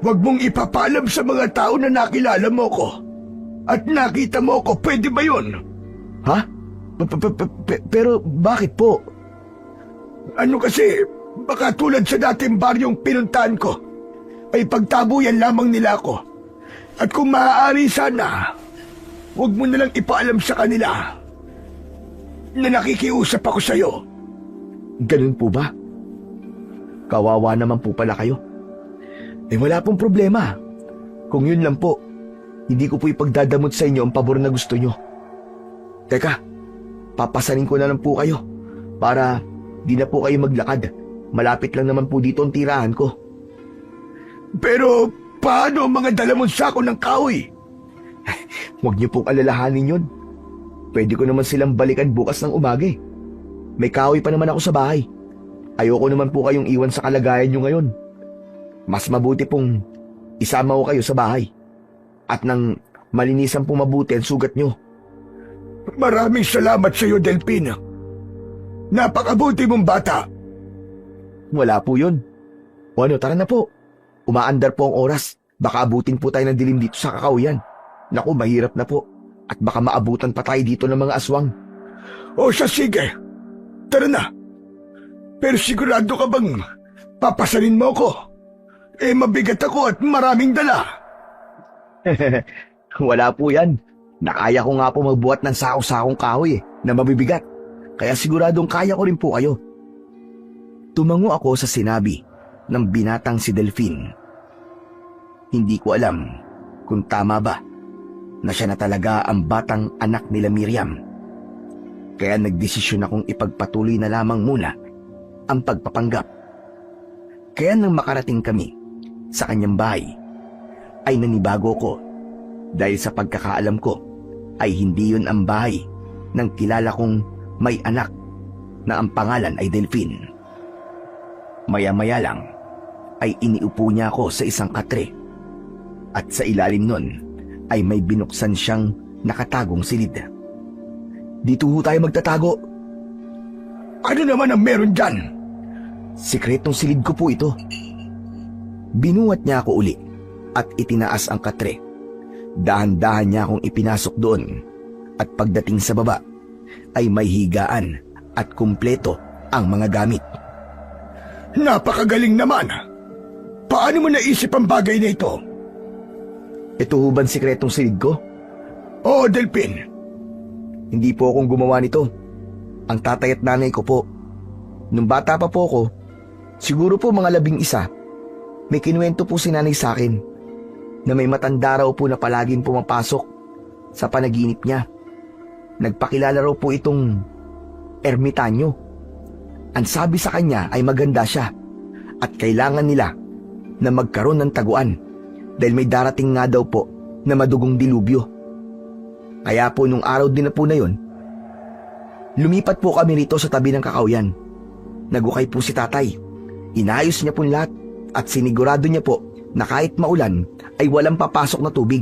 Huwag mong ipapaalam sa mga tao na nakilala mo ko. At nakita mo ko, pwede ba yun?
Ha? Pero bakit po?
Ano kasi, baka tulad sa dating baryong pinuntahan ko, ay pagtabuyan lamang nila ako. At kung maaari sana, huwag mo nalang ipaalam sa kanila na nakikiusap ako sa'yo.
Ganun po ba? Kawawa naman po pala kayo. Wala pong problema. Kung yun lang po, hindi ko po ipagdadamot sa inyo ang pabor na gusto nyo. Teka, papasanin ko na lang po kayo para di na po kayo maglakad. Malapit lang naman po dito ang tirahan ko.
Pero paano ang mga dala mong sako ng kahoy?
Huwag niyo pong alalahanin yun. Pwede ko naman silang balikan bukas ng umaga. May kahoy pa naman ako sa bahay. Ayoko naman po kayong iwan sa kalagayan nyo ngayon. Mas mabuti pong isama ko kayo sa bahay. At nang malinisan po mabuti ang sugat nyo.
Maraming salamat sa iyo, Delphin. Napakabuti mong bata.
Wala po yun. O ano, tara na po. Umaandar po ang oras. Baka abutin po tayo ng dilim dito sa kakauyan. Naku, mahirap na po. At baka maabutan pa tayo dito ng mga aswang.
O siya, sige. Tara na. Pero sigurado ka bang papasanin mo ko? Mabigat ako at maraming dala.
Wala po yan. Nakaya ko nga po magbuhat ng sako-sakong kahoy na mabibigat. Kaya siguradong kaya ko rin po kayo. Tumango ako sa sinabi ng binatang si Delphin. Hindi ko alam kung tama ba na siya na talaga ang batang anak nila Miriam. Kaya nagdesisyon akong ipagpatuloy na lamang muna ang pagpapanggap. Kaya nang makarating kami sa kanyang bahay, ay nanibago ko dahil sa pagkakaalam ko ay hindi yun ang bahay ng kilala kong may anak na ang pangalan ay Delphin. Maya-maya lang ay iniupo niya ako sa isang katre. At sa ilalim nun ay may binuksan siyang nakatagong silid. Dito ho tayo magtatago.
Ano naman ang meron dyan?
Sikretong silid ko po ito. Binuhat niya ako uli at itinaas ang katre. Dahan-dahan niya akong ipinasok doon at pagdating sa baba ay may higaan at kumpleto ang mga gamit.
Napakagaling naman. Paano mo naisip ang bagay na ito?
Ito ho bang sikretong silid ko?
Oo, Delpin.
Hindi po akong gumawa nito. Ang tatay at nanay ko po. Nung bata pa po ako, siguro po mga 11, may kinuwento po si nanay sa akin na may matanda raw po na palaging pumapasok sa panaginip niya. Nagpakilala raw po itong ermitanyo. Ang sabi sa kanya ay maganda siya at kailangan nila na magkaroon ng taguan dahil may darating nga daw po na madugong dilubyo. Kaya po nung araw din na po na yun, lumipat po kami rito sa tabi ng kakawyan. Nagukay po si tatay. Inayos niya po lahat at sinigurado niya po na kahit maulan ay walang papasok na tubig.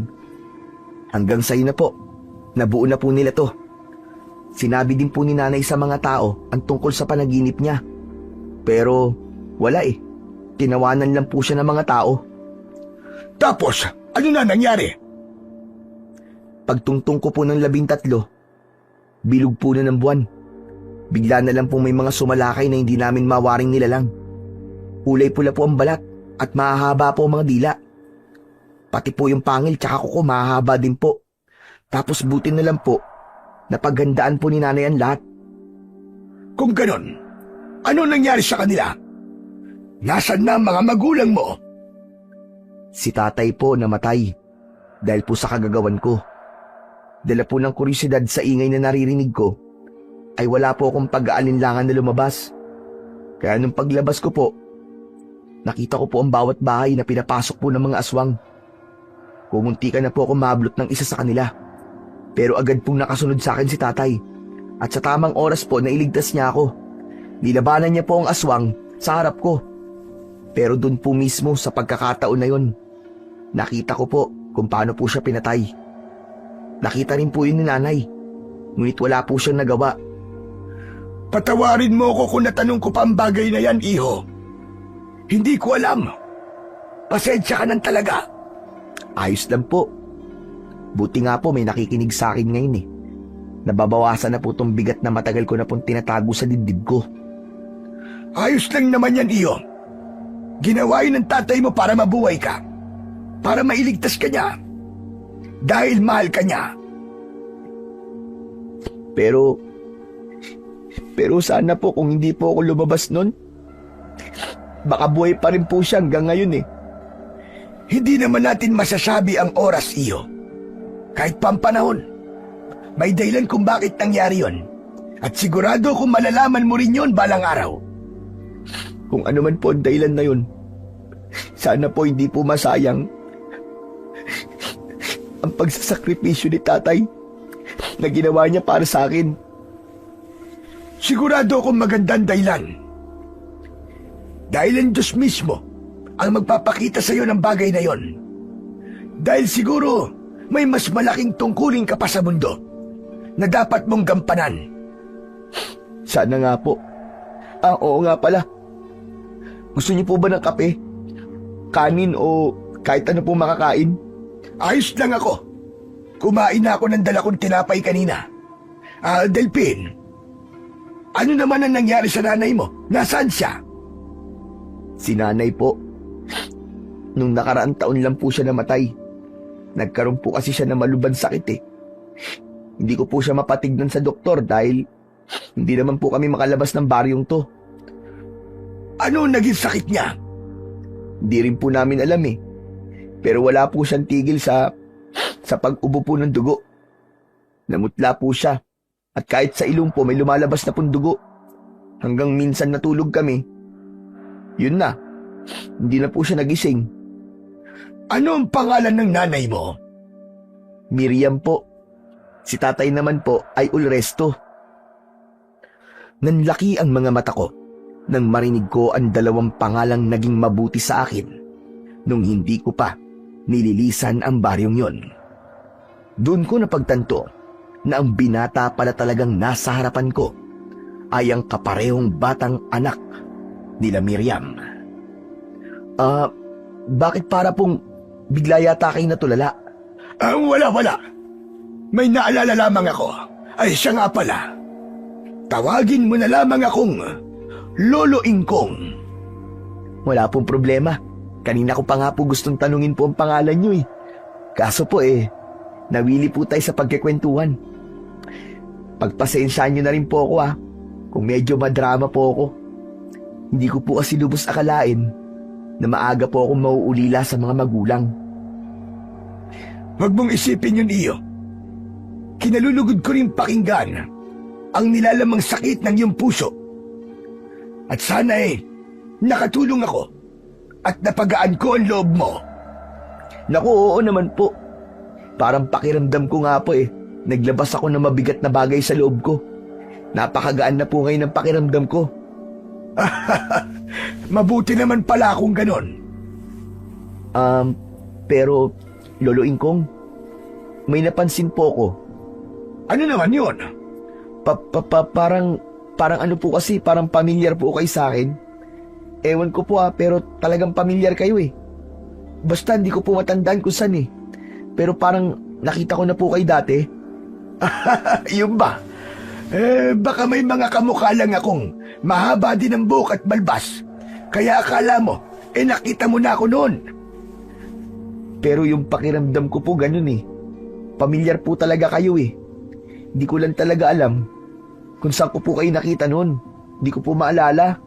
Hanggang sayo na po, nabuo na po nila to. Sinabi din po ni nanay sa mga tao ang tungkol sa panaginip niya. Pero wala eh. Tinawanan lang po siya ng mga tao.
Tapos, ano na nangyari?
Pagtungtong ko po ng 13, bilog po na ng buwan. Bigla na lang po may mga sumalakay na hindi namin mawaring nilalang. Kulay pula po ang balat at mahahaba po ang mga dila. Pati po yung pangil tsaka kuko mahahaba din po. Tapos buti na lang po, napaghandaan po ni nanay ang lahat.
Kung ganon, ano nangyari sa kanila? Nasaan na ang mga magulang mo?
Si tatay po namatay dahil po sa kagagawan ko. Dala po ng kuryosidad sa ingay na naririnig ko, ay wala po akong pag-aalinlangan na lumabas. Kaya nung paglabas ko po, nakita ko po ang bawat bahay na pinapasok po ng mga aswang. Kumuntikan na po ako mablot ng isa sa kanila. Pero agad pong nakasunod sa akin si tatay. At sa tamang oras po nailigtas niya ako. Nilabanan niya po ang aswang sa harap ko. Pero dun po mismo sa pagkakataon na yun, nakita ko po kung paano po siya pinatay. Nakita rin po yun ni nanay. Ngunit wala po siyang nagawa.
Patawarin mo ko kung natanong ko pa ang bagay na yan, iho. Hindi ko alam. Pasensya ka nang talaga.
Ayos lang po. Buti nga po may nakikinig sa akin ngayon eh. Nababawasan na po tong bigat na matagal ko na pong tinatago sa dibdib ko.
Ayos lang naman yan, iho. Ginawa yun ng tatay mo para mabuhay ka. Para mailigtas ka niya. Dahil mahal ka niya.
Pero sana po kung hindi po ako lumabas nun, baka buhay pa rin po siya hanggang ngayon eh.
Hindi naman natin masasabi ang oras, iyo. Kahit pampanahon, may dahilan kung bakit nangyari yon. At sigurado kung malalaman mo rin yon balang araw.
Kung ano man po ang dahilan na yun, sana po hindi po masayang ang pagsasakripisyo ni tatay na ginawa niya para sa akin.
Sigurado akong magandang dahilan. Dahil ang Diyos mismo ang magpapakita sa iyo ng bagay na yon. Dahil siguro may mas malaking tungkulin ka pa sa mundo na dapat mong gampanan.
Sana nga po. Oo nga pala. Gusto niyo po ba ng kape? Kanin o kahit ano po makakain?
Ayos lang ako. Kumain na ako ng dala kong tinapay kanina. Delpin, ano naman ang nangyari sa nanay mo? Nasaan siya?
Si nanay po. Nung nakaraang taon lang po siya namatay. Nagkaroon po kasi siya ng malubhang sakit eh. Hindi ko po siya mapatignan sa doktor dahil hindi naman po kami makalabas ng baryong to.
Ano naging sakit niya?
Hindi rin po namin alam eh. Pero wala po siyang tigil sa pag-ubo po ng dugo. Namutla po siya. At kahit sa ilong po may lumalabas na pong dugo. Hanggang minsan natulog kami. Yun na. Hindi na po siya nagising.
Ano ang pangalan ng nanay mo?
Miriam po. Si tatay naman po ay Ulresto. Nanlaki ang mga mata ko nang marinig ko ang dalawang pangalang naging mabuti sa akin nung hindi ko pa nililisan ang baryong yon. Doon ko napagtanto na ang binata pala talagang nasa harapan ko ay ang kaparehong batang anak nila Miriam. Bakit para pong bigla yata kayo natulala?
Wala. May naalala lamang ako. Ay siya nga pala. Tawagin mo na lamang akong Lolo Ingkong.
Wala pong problema. Kanina ko pa nga po gustong tanungin po ang pangalan nyo eh. Kaso po nawili po tayo sa pagkikwentuhan. Pagpasensyaan nyo na rin po ako kung medyo madrama po ako. Hindi ko po kasi lubos akalain na maaga po akong mauulila sa mga magulang.
Huwag mong isipin yun, Iyo. Kinalulugod ko rin pakinggan ang nilalamang sakit ng iyong puso. At sana nakatulong ako at napagaan ko ang loob mo.
Naku, oo naman po. Parang pakiramdam ko nga po naglabas ako ng mabigat na bagay sa loob ko. Napakagaan na po ngayon ang pakiramdam ko.
Mabuti naman pala kung ganon.
Pero Lolo Ingkong, may napansin po ko.
Ano naman yun?
Parang ano po kasi, parang pamilyar po kayo sa akin. Ewan ko po pero talagang pamilyar kayo Basta hindi ko po matandaan kung saan Pero parang nakita ko na po kayo dati.
Yun ba? Baka may mga kamukha lang akong mahaba din ang buhok at balbas. Kaya akala mo, nakita mo na ako noon.
Pero yung pakiramdam ko po ganun Pamilyar po talaga kayo Hindi ko lang talaga alam kung saan ko po kayo nakita noon. Hindi ko po maalala.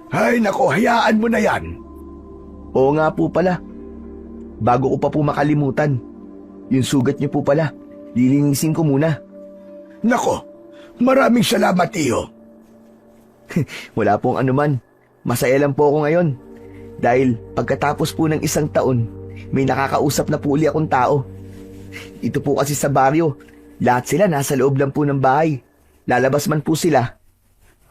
Ay nako, hayaan mo na yan.
Oo nga po pala. Bago ko pa po makalimutan, yung sugat niyo po pala, lilinisin ko muna.
Nako, maraming salamat, Iyo.
Wala pong anuman. Masaya lang po ako ngayon. Dahil pagkatapos po ng isang taon, may nakakausap na po uli akong tao. Ito po kasi sa baryo, lahat sila nasa loob lang po ng bahay. Lalabas man po sila,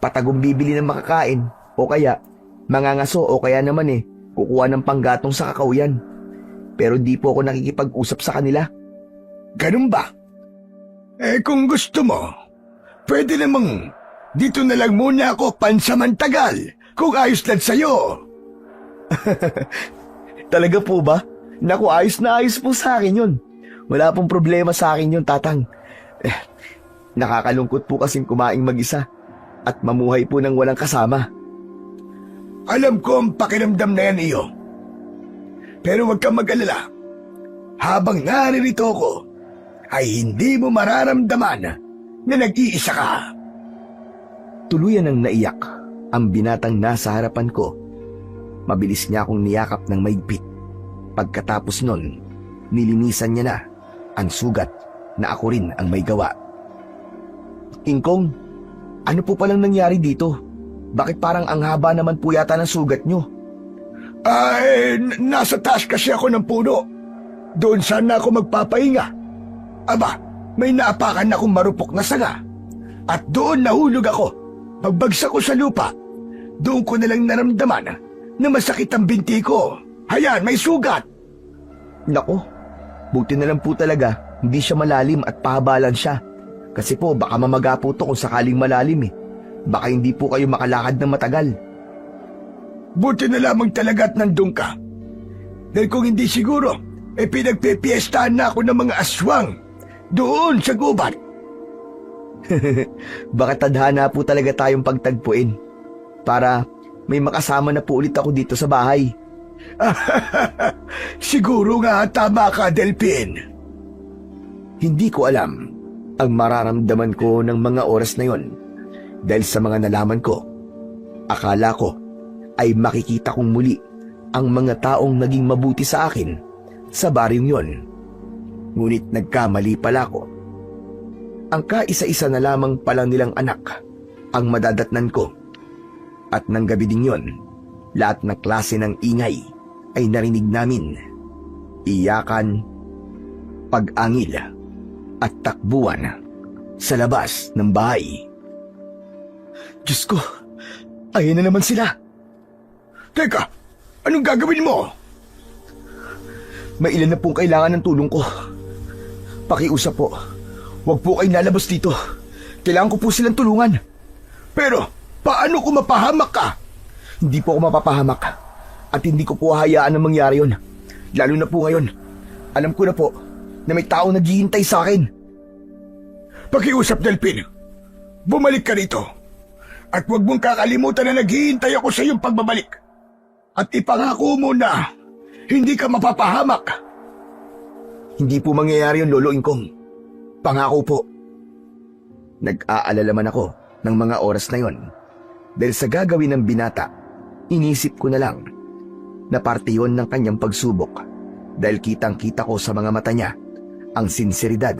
patagong bibili ng makakain, o kaya mangangaso, o kaya naman kukuha ng panggatong sa kakauyan. Pero di po ako nakikipag-usap sa kanila.
Ganun ba? Kung gusto mo, pwede namang dito na lang muna ako pansamantagal kung ayos lang sa'yo.
Talaga po ba? Naku, ayos na ayos po sa akin yun. Wala pong problema sa akin yun, Tatang. Nakakalungkot po kasing kumaing mag-isa at mamuhay po ng walang kasama.
Alam ko ang pakiramdam na yan, Iyo. Pero huwag kang mag-alala. Habang naririto ako, ay hindi mo mararamdaman na nag-iisa ka.
Tuluyan ang naiyak ang binatang nasa harapan ko. Mabilis niya akong niyakap ng maigpit. Pagkatapos nun, nilinisan niya na ang sugat na ako rin ang may gawa. Ingkong, ano po palang nangyari dito? Bakit parang ang haba naman po yata ng sugat niyo?
Nasa taas kasi ako ng puno. Doon sana ako magpapahinga. Aba, may naapakan akong marupok na sanga. At doon nahulog ako. Pagbagsak ko sa lupa, doon ko nalang naramdaman na masakit ang binti ko. Hayan, may sugat.
Nako, buti na lang po talaga hindi siya malalim at pahabalan siya. Kasi po baka mamaga po to kung sakaling malalim Baka hindi po kayo makalakad ng matagal.
Buti na lamang talaga at nandun ka. Dahil kung hindi siguro, pinagpipiestahan na ako ng mga aswang doon sa gubat.
Baka tadhana po talaga tayong pagtagpuin para may makasama na po ulit ako dito sa bahay.
Siguro nga tama ka, Delphin.
Hindi ko alam ang mararamdaman ko ng mga oras na yon dahil sa mga nalaman ko. Akala ko ay makikita kong muli ang mga taong naging mabuti sa akin sa baryong yon. Ngunit nagkamali pala ko. Ang kaisa-isa na lamang palang nilang anak ang madadatnan ko. At ng gabi ding yon, lahat na klase ng ingay ay narinig namin. Iyakan, pag-angil, at takbuhan sa labas ng bahay.
Diyos ko,
Ayan na naman sila.
Teka, anong gagawin mo?
May ilan na pong kailangan ng tulong ko. Pakiusap po. Huwag po kayong lalabas dito. Kailangan ko po silang tulungan.
Pero, paano kung mapahamak ka?
Hindi po ako mapapahamak. At hindi ko po hahayaan na mangyari yun. Lalo na po ngayon. Alam ko na po na may tao naghihintay sa akin.
Pakiusap, Delphin. Bumalik ka rito. At huwag mong kakalimutan na naghihintay ako sa iyong pagbabalik. At ipangako mo na hindi ka mapapahamak.
Hindi po mangyayari yun, Lolo Ingkong. Pangako po. Nag-aalala man ako ng mga oras na yon. Dahil sa gagawin ng binata, inisip ko na lang na parte yon ng kanyang pagsubok. Dahil kitang-kita ko sa mga mata niya ang sinseridad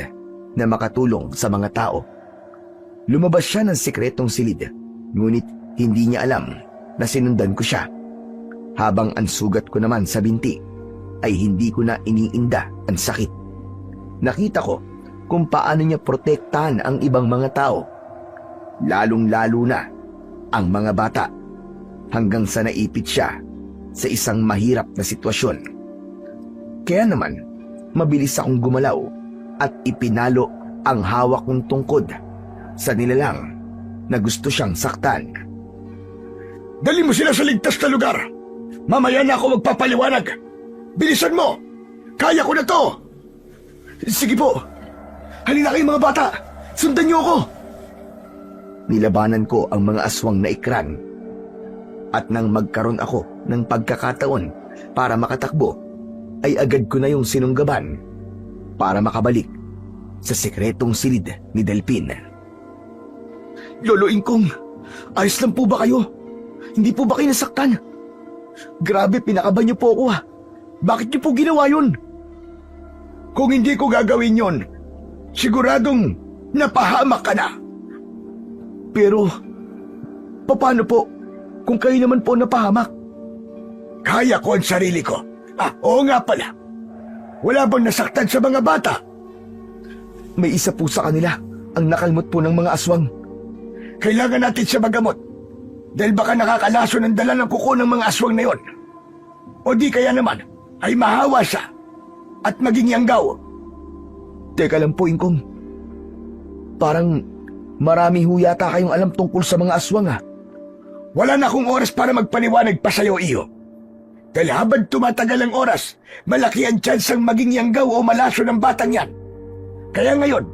na makatulong sa mga tao. Lumabas siya ng sikretong silid, ngunit hindi niya alam na sinundan ko siya. Habang ang sugat ko naman sa binti ay hindi ko na iniinda ang sakit. Nakita ko kung paano niya protektahan ang ibang mga tao, lalong-lalo na ang mga bata, hanggang sa naipit siya sa isang mahirap na sitwasyon. Kaya naman, mabilis akong gumalaw at ipinalo ang hawak kong tungkod sa nilalang na gusto siyang saktan.
Dali mo sila sa ligtas na lugar. Mamaya na ako magpapaliwanag. Bilisan mo! Kaya ko na to!
Sige po! Halina kayo mga bata! Sundan niyo ako! Nilabanan ko ang mga aswang na ikran. At nang magkaroon ako ng pagkakataon para makatakbo, ay agad ko na yung sinunggaban para makabalik sa sikretong silid ni Delphin. Lolo Ingkong, ayos lang po ba kayo? Hindi po ba kayo nasaktan? Grabe, pinakaban niyo po ako ha. Bakit niyo po ginawa yun?
Kung hindi ko gagawin yon, siguradong napahamak ka na.
Pero, paano po kung kayo naman po napahamak?
Kaya ko ang sarili ko. Oo nga pala. Wala bang nasaktan sa mga bata?
May isa po sa kanila ang nakalmot po ng mga aswang.
Kailangan natin siya magamot. Dahil baka nakakalaso ng dala ng kuko ng mga aswang na yon. O di kaya naman ay mahawa siya at maging yanggaw.
Teka lang po, Ingkong. Parang marami ho yata kayong alam tungkol sa mga aswang ha.
Wala na akong oras para magpaliwanag pa sa'yo, iyo. Dahil habang tumatagal ang oras, malaki ang tsansang maging yanggaw o malaso ng batang yan. Kaya ngayon,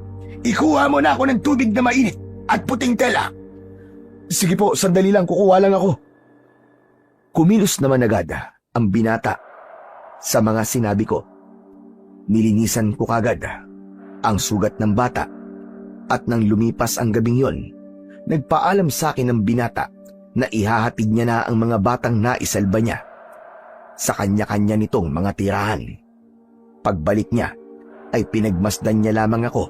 ikuha mo na ako ng tubig na mainit at puting tela.
Sige po, sandali lang, kukuha lang ako. Kumilos naman agad ang binata sa mga sinabi ko. Nilinisan ko kagad ang sugat ng bata at nang lumipas ang gabing yon, nagpaalam sa akin ng binata na ihahatid niya na ang mga batang naisalba niya sa kanya-kanya nitong mga tirahan. Pagbalik niya ay pinagmasdan niya lamang ako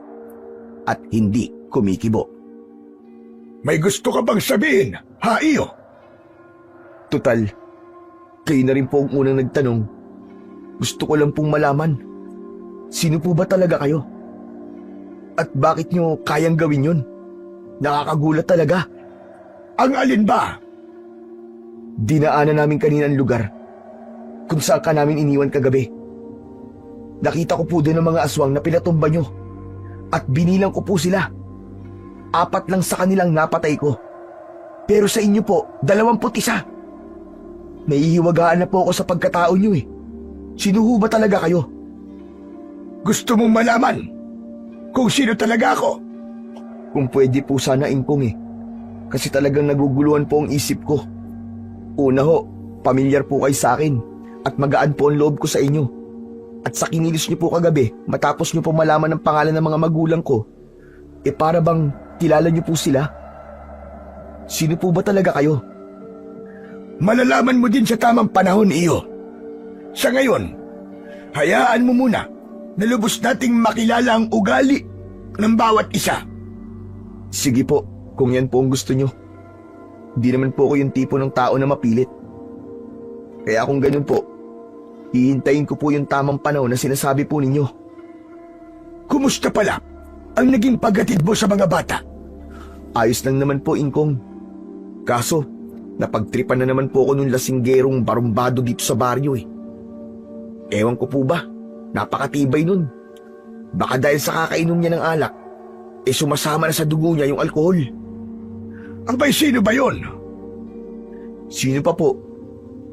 at hindi kumikibo.
May gusto ka bang sabihin, ha iyo?
Tutal, kayo na rin po ang unang nagtanong. Gusto ko lang pong malaman, sino po ba talaga kayo? At bakit nyo kayang gawin yun? Nakakagulat talaga.
Ang alin ba?
Dinaanan namin kanina ang lugar kung saan ka namin iniwan kagabi. Nakita ko po doon ang mga aswang na pinatumba nyo at binilang ko po sila. 4 lang sa kanilang napatay ko. Pero sa inyo po, 21. Nahihiwagaan na po ako sa pagkatao nyo eh. Sino ho ba talaga kayo?
Gusto mong malaman kung sino talaga ako?
Kung pwede po sana, Ingkong eh. Kasi talagang naguguluhan po ang isip ko. Una ho, pamilyar po kayo sa akin at magaan po ang loob ko sa inyo. At sa kinilos niyo po kagabi, matapos niyo po malaman ang pangalan ng mga magulang ko, para bang kilala niyo po sila? Sino po ba talaga kayo?
Malalaman mo din sa tamang panahon, iyo. Sa ngayon, hayaan mo muna na lubos nating makilala ang ugali ng bawat isa.
Sige po, kung yan po ang gusto niyo. Di naman po ako yung tipo ng tao na mapilit. Kaya kung ganun po, hihintayin ko po yung tamang panahon na sinasabi po ninyo.
Kumusta pala ang naging paghatid mo sa mga bata?
Ayos lang naman po, Ingkong. Kaso, Napagtripan na naman po ako nung lasinggerong barumbado dito sa baryo eh. Ewan ko po ba, napakatibay nun. Baka dahil sa kakainom niya ng alak, sumasama na sa dugo niya yung alkohol.
Abay, sino ba yon?
Sino pa po?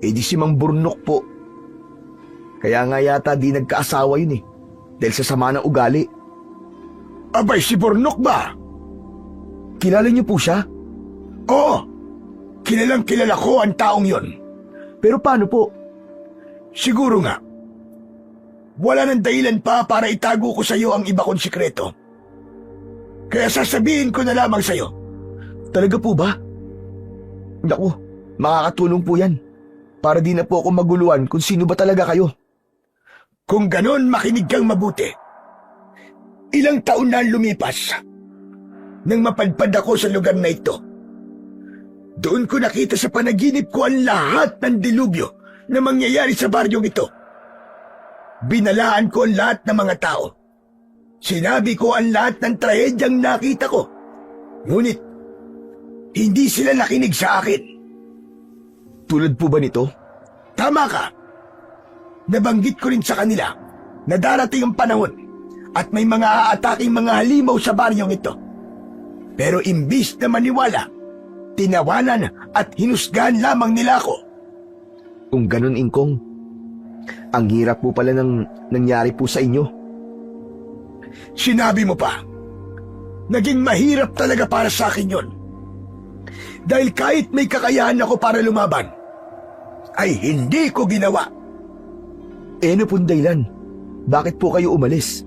Di si Mang Burnok po. Kaya nga yata di nagkaasawa yun eh, dahil sa sama ng ugali.
Abay, si Burnok ba?
Kilala niyo po siya?
Oo, kilalang kilala ko ang taong yon.
Pero paano po?
Siguro nga, wala nang dahilan pa para itago ko sa iyo ang iba kong sikreto. Kaya sasabihin ko na lamang sa iyo.
Talaga po ba? Naku, makakatulong po yan. Para di na po ako maguluhan kung sino ba talaga kayo.
Kung ganon, makinig kang mabuti. Ilang taon na ang lumipas nang mapadpad ako sa lugar na ito. Doon ko nakita sa panaginip ko ang lahat ng dilubyo na mangyayari sa baryong ito. Binalaan ko ang lahat ng mga tao. Sinabi ko ang lahat ng trahedyang nakita ko. Ngunit, hindi sila nakinig sa akin.
Tulad po ba nito?
Tama ka. Nabanggit ko rin sa kanila na darating ang panahon at may mga aataking mga halimaw sa baryong ito. Pero imbis na maniwala, tinawanan at hinusgahan lamang nila ako.
Kung ganun, Ingkong, ang hirap po pala ng nangyari po sa inyo.
Sinabi mo pa, naging mahirap talaga para sa akin yon. Dahil kahit may kakayahan ako para lumaban, ay hindi ko ginawa.
Ano pong dahilan? Bakit po kayo umalis?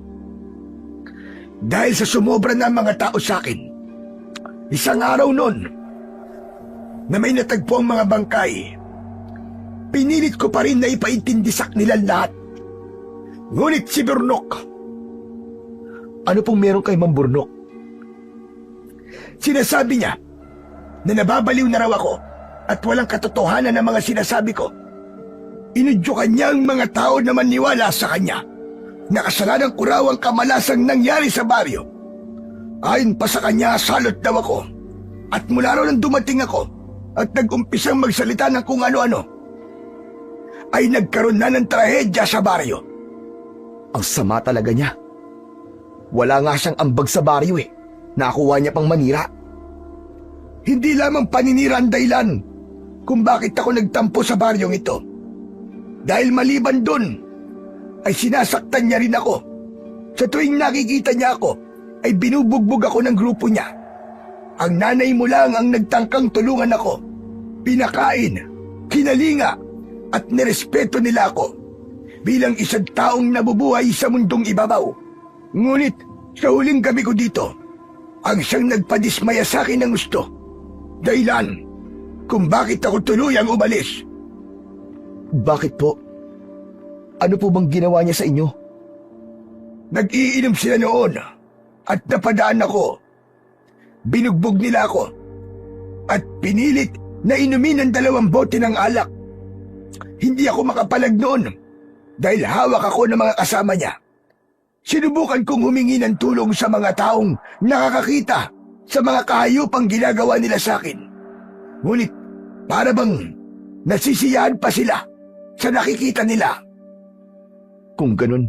Dahil sa sumobra na mga tao sa akin. Isang araw noon, na may natagpo ang mga bangkay, pinilit ko pa rin na ipaintindi sa kanila lahat. Ngunit si Burnok,
Ano pong meron kay Mang Burnok?
sinasabi niya na nababaliw na raw ako at walang katotohanan ng mga sinasabi ko. Inudyukan niya ang mga tao na maniwala sa kanya na kasalanan ko raw ang kamalasang nangyari sa baryo. Ayon pa sa kanya, salot daw ako. At mula raw nang dumating ako at nag-umpisang magsalita ng kung ano-ano, ay nagkaroon na ng trahedya sa baryo.
Ang sama talaga niya. Wala nga siyang ambag sa baryo eh. Nakuha niya pang manira.
Hindi lamang paninira ang dahilan kung bakit ako nagtampo sa baryong ito. Dahil maliban dun, ay sinasaktan niya rin ako. Sa tuwing nakikita niya ako, ay binubugbog ako ng grupo niya. Ang nanay mo lang ang nagtangkang tulungan ako. Pinakain, kinalinga, at nirespeto nila ako bilang isang taong nabubuhay sa mundong ibabaw. Ngunit sa huling gabi ko dito, ang siyang nagpadismaya sa akin ng gusto. Dahilan kung bakit ako tuluyang umalis.
Bakit po? Ano po bang ginawa niya sa inyo?
Nag-iinom sila noon at napadaan ako. Binugbog nila ako at pinilit na inumin ang 2 bote ng alak. Hindi ako makapalag noon dahil hawak ako ng mga kasama niya. Sinubukan kong humingi ng tulong sa mga taong nakakakita sa mga kahayupang ginagawa nila sa akin. Ngunit para bang nasisiyahan pa sila sa nakikita nila.
Kung ganun,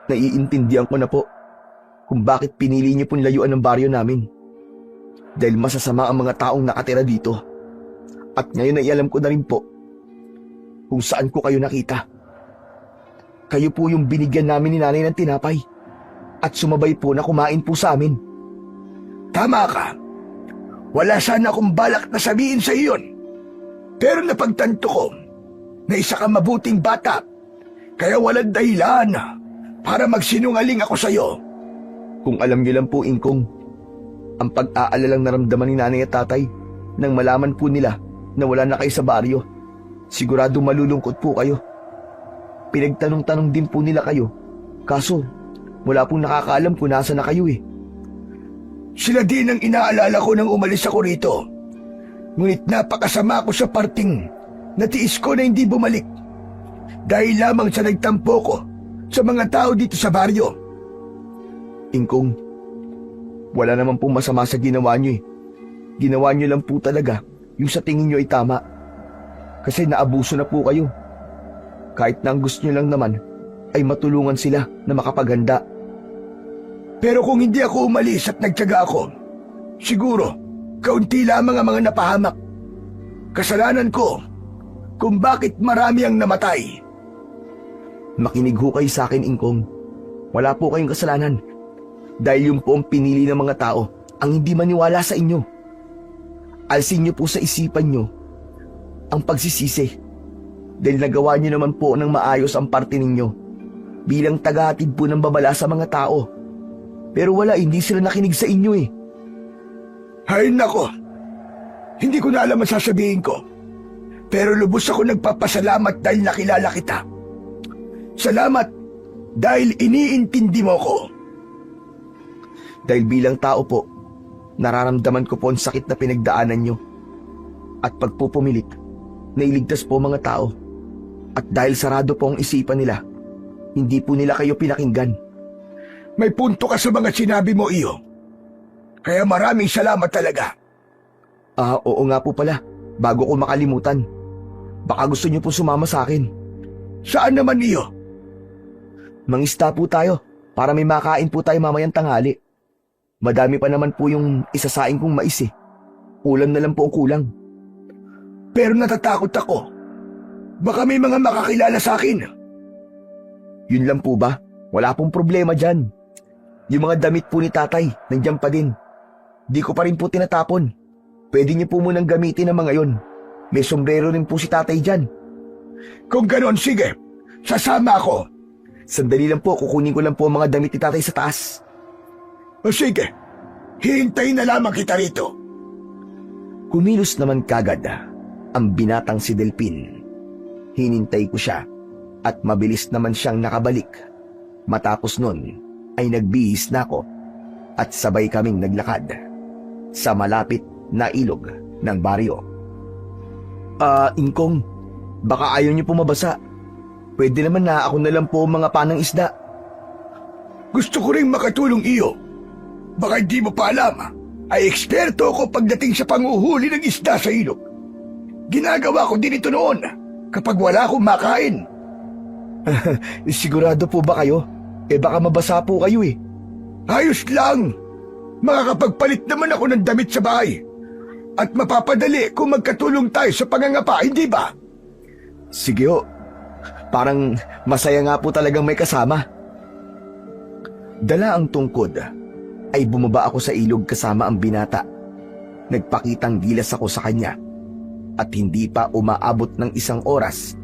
naiintindihan ko na po kung bakit pinili niyo pong layuan ng baryo namin. Dahil masasama ang mga taong nakatira dito. At ngayon ay alam ko na rin po kung saan ko kayo nakita. Kayo po yung binigyan namin ni nanay ng tinapay at sumabay po na kumain po sa amin.
Tama ka. Wala sana akong balak na sabihin sa iyon. Pero napagtanto ko na isa kang mabuting bata, kaya walang dahilan para magsinungaling ako sa iyo.
Kung alam niyo lang po, Ingkong, ang pag-aalalang naramdaman ni nanay at tatay nang malaman po nila na wala na kayo sa baryo, sigurado malulungkot po kayo. Pinagtanong-tanong din po nila kayo, kaso wala pong nakakaalam kung nasa na kayo eh.
Sila din ang inaalala ko nang umalis ako rito. Ngunit napakasama ko sa parting natiis ko na hindi bumalik. Dahil lamang sa nagtampo ko sa mga tao dito sa baryo.
Ingkong, wala naman pong masama sa ginawa niyo eh. Ginawa niyo lang po talaga yung sa tingin nyo ay tama. Kasi naabuso na po kayo. Kahit na ang gusto nyo lang naman ay matulungan sila na makapaghanda.
Pero kung hindi ako umalis at nagtiyaga ako, siguro, kaunti lamang ang mga napahamak. Kasalanan ko kung bakit marami ang namatay.
Makinig ho kayo sa akin, Ingkong. Wala po kayong kasalanan. Dahil yung po ang pinili ng mga tao ang hindi maniwala sa inyo. Alsin nyo po sa isipan nyo ang pagsisisi. Dahil nagawa nyo naman po ng maayos ang parte ninyo bilang tagahatid po ng babala sa mga tao. Pero wala, hindi sila nakinig sa inyo eh.
Hay nako, hindi ko na alam ang sasabihin ko. Pero lubos ako nagpapasalamat dahil nakilala kita. Salamat dahil iniintindi mo ko.
Dahil bilang tao po, nararamdaman ko po ang sakit na pinagdaanan nyo. At pagpupumilit, nailigtas po mga tao. At dahil sarado po ang isipan nila, hindi po nila kayo pinakinggan.
May punto ka sa mga sinabi mo, iyo. Kaya maraming salamat talaga.
Oo nga po pala, bago ko makalimutan. Baka gusto nyo po sumama sa akin.
Saan naman, iyo?
Mangisda po tayo, para may makain po tayo mamayang tanghali. Madami pa naman po yung isasaing kong mais eh. Ulam na lang po ang kulang.
Pero natatakot ako. Baka may mga makakilala sa akin.
Yun lang po ba? Wala pong problema dyan. Yung mga damit po ni tatay, nandiyan pa din. Di ko pa rin po tinatapon. Pwede niyo po munang gamitin ang mga yon. May sombrero rin po si tatay dyan.
Kung ganon, sige. Sasama ako.
Sandali lang po, kukunin ko lang po ang mga damit ni tatay sa taas.
O sige, hihintayin na lamang kita rito.
Kumilos naman kagad ang binatang si Delpin. Hinintay ko siya at mabilis naman siyang nakabalik. Matapos nun ay nagbihis na ako at sabay kaming naglakad sa malapit na ilog ng baryo. Ingkong, baka ayaw niyo po mabasa. Pwede naman na ako na lang po mga panang isda.
Gusto ko rin makatulong, iyo. Baka hindi mo pa alam, ay eksperto ako pagdating sa panguhuli ng isda sa ilog. Ginagawa ko din ito noon kapag wala akong makain.
Sigurado po ba kayo? Baka mabasa po kayo eh.
Ayos lang. Makakapagpalit naman ako ng damit sa bahay. At mapapadali kung magkatulong tayo sa pangangapa, hindi ba?
Sige ho. Parang masaya nga po talagang may kasama. Dala ang tungkod ay bumaba ako sa ilog kasama ang binata. Nagpakitang gilas ako sa kanya. At hindi pa umaabot ng 1 oras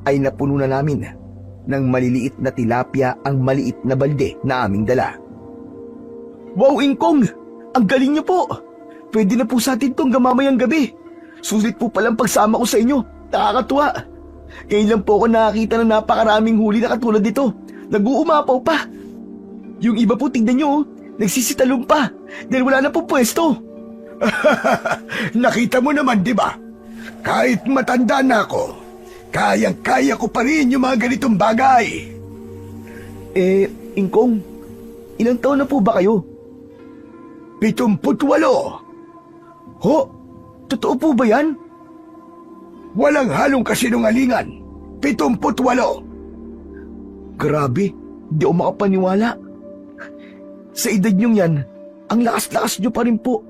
ay napuno na namin ng maliliit na tilapia ang maliit na balde na aming dala. Wow, Ingkong! Ang galing niyo po! Pwede na po sa atin itong gamamayang gabi. Sulit po palang pagsama ko sa inyo. Nakakatuwa. Ngayon lang po ako nakakita ng napakaraming huli na katulad nito. Nag-uumapaw pa. Yung iba po, tingnan nyo, nagsisitalong pa dahil wala na po pwesto.
Nakita mo naman, di ba? Kahit matanda na ako, kayang-kaya ko pa rin yung mga ganitong bagay.
Ingkong, ilang taon na po ba kayo?
78.
Ho? Totoo po ba yan?
Walang halong kasinungalingan. 78.
Grabe, di ako makapaniwala. Sa edad niyong yan, ang lakas-lakas niyo pa rin po.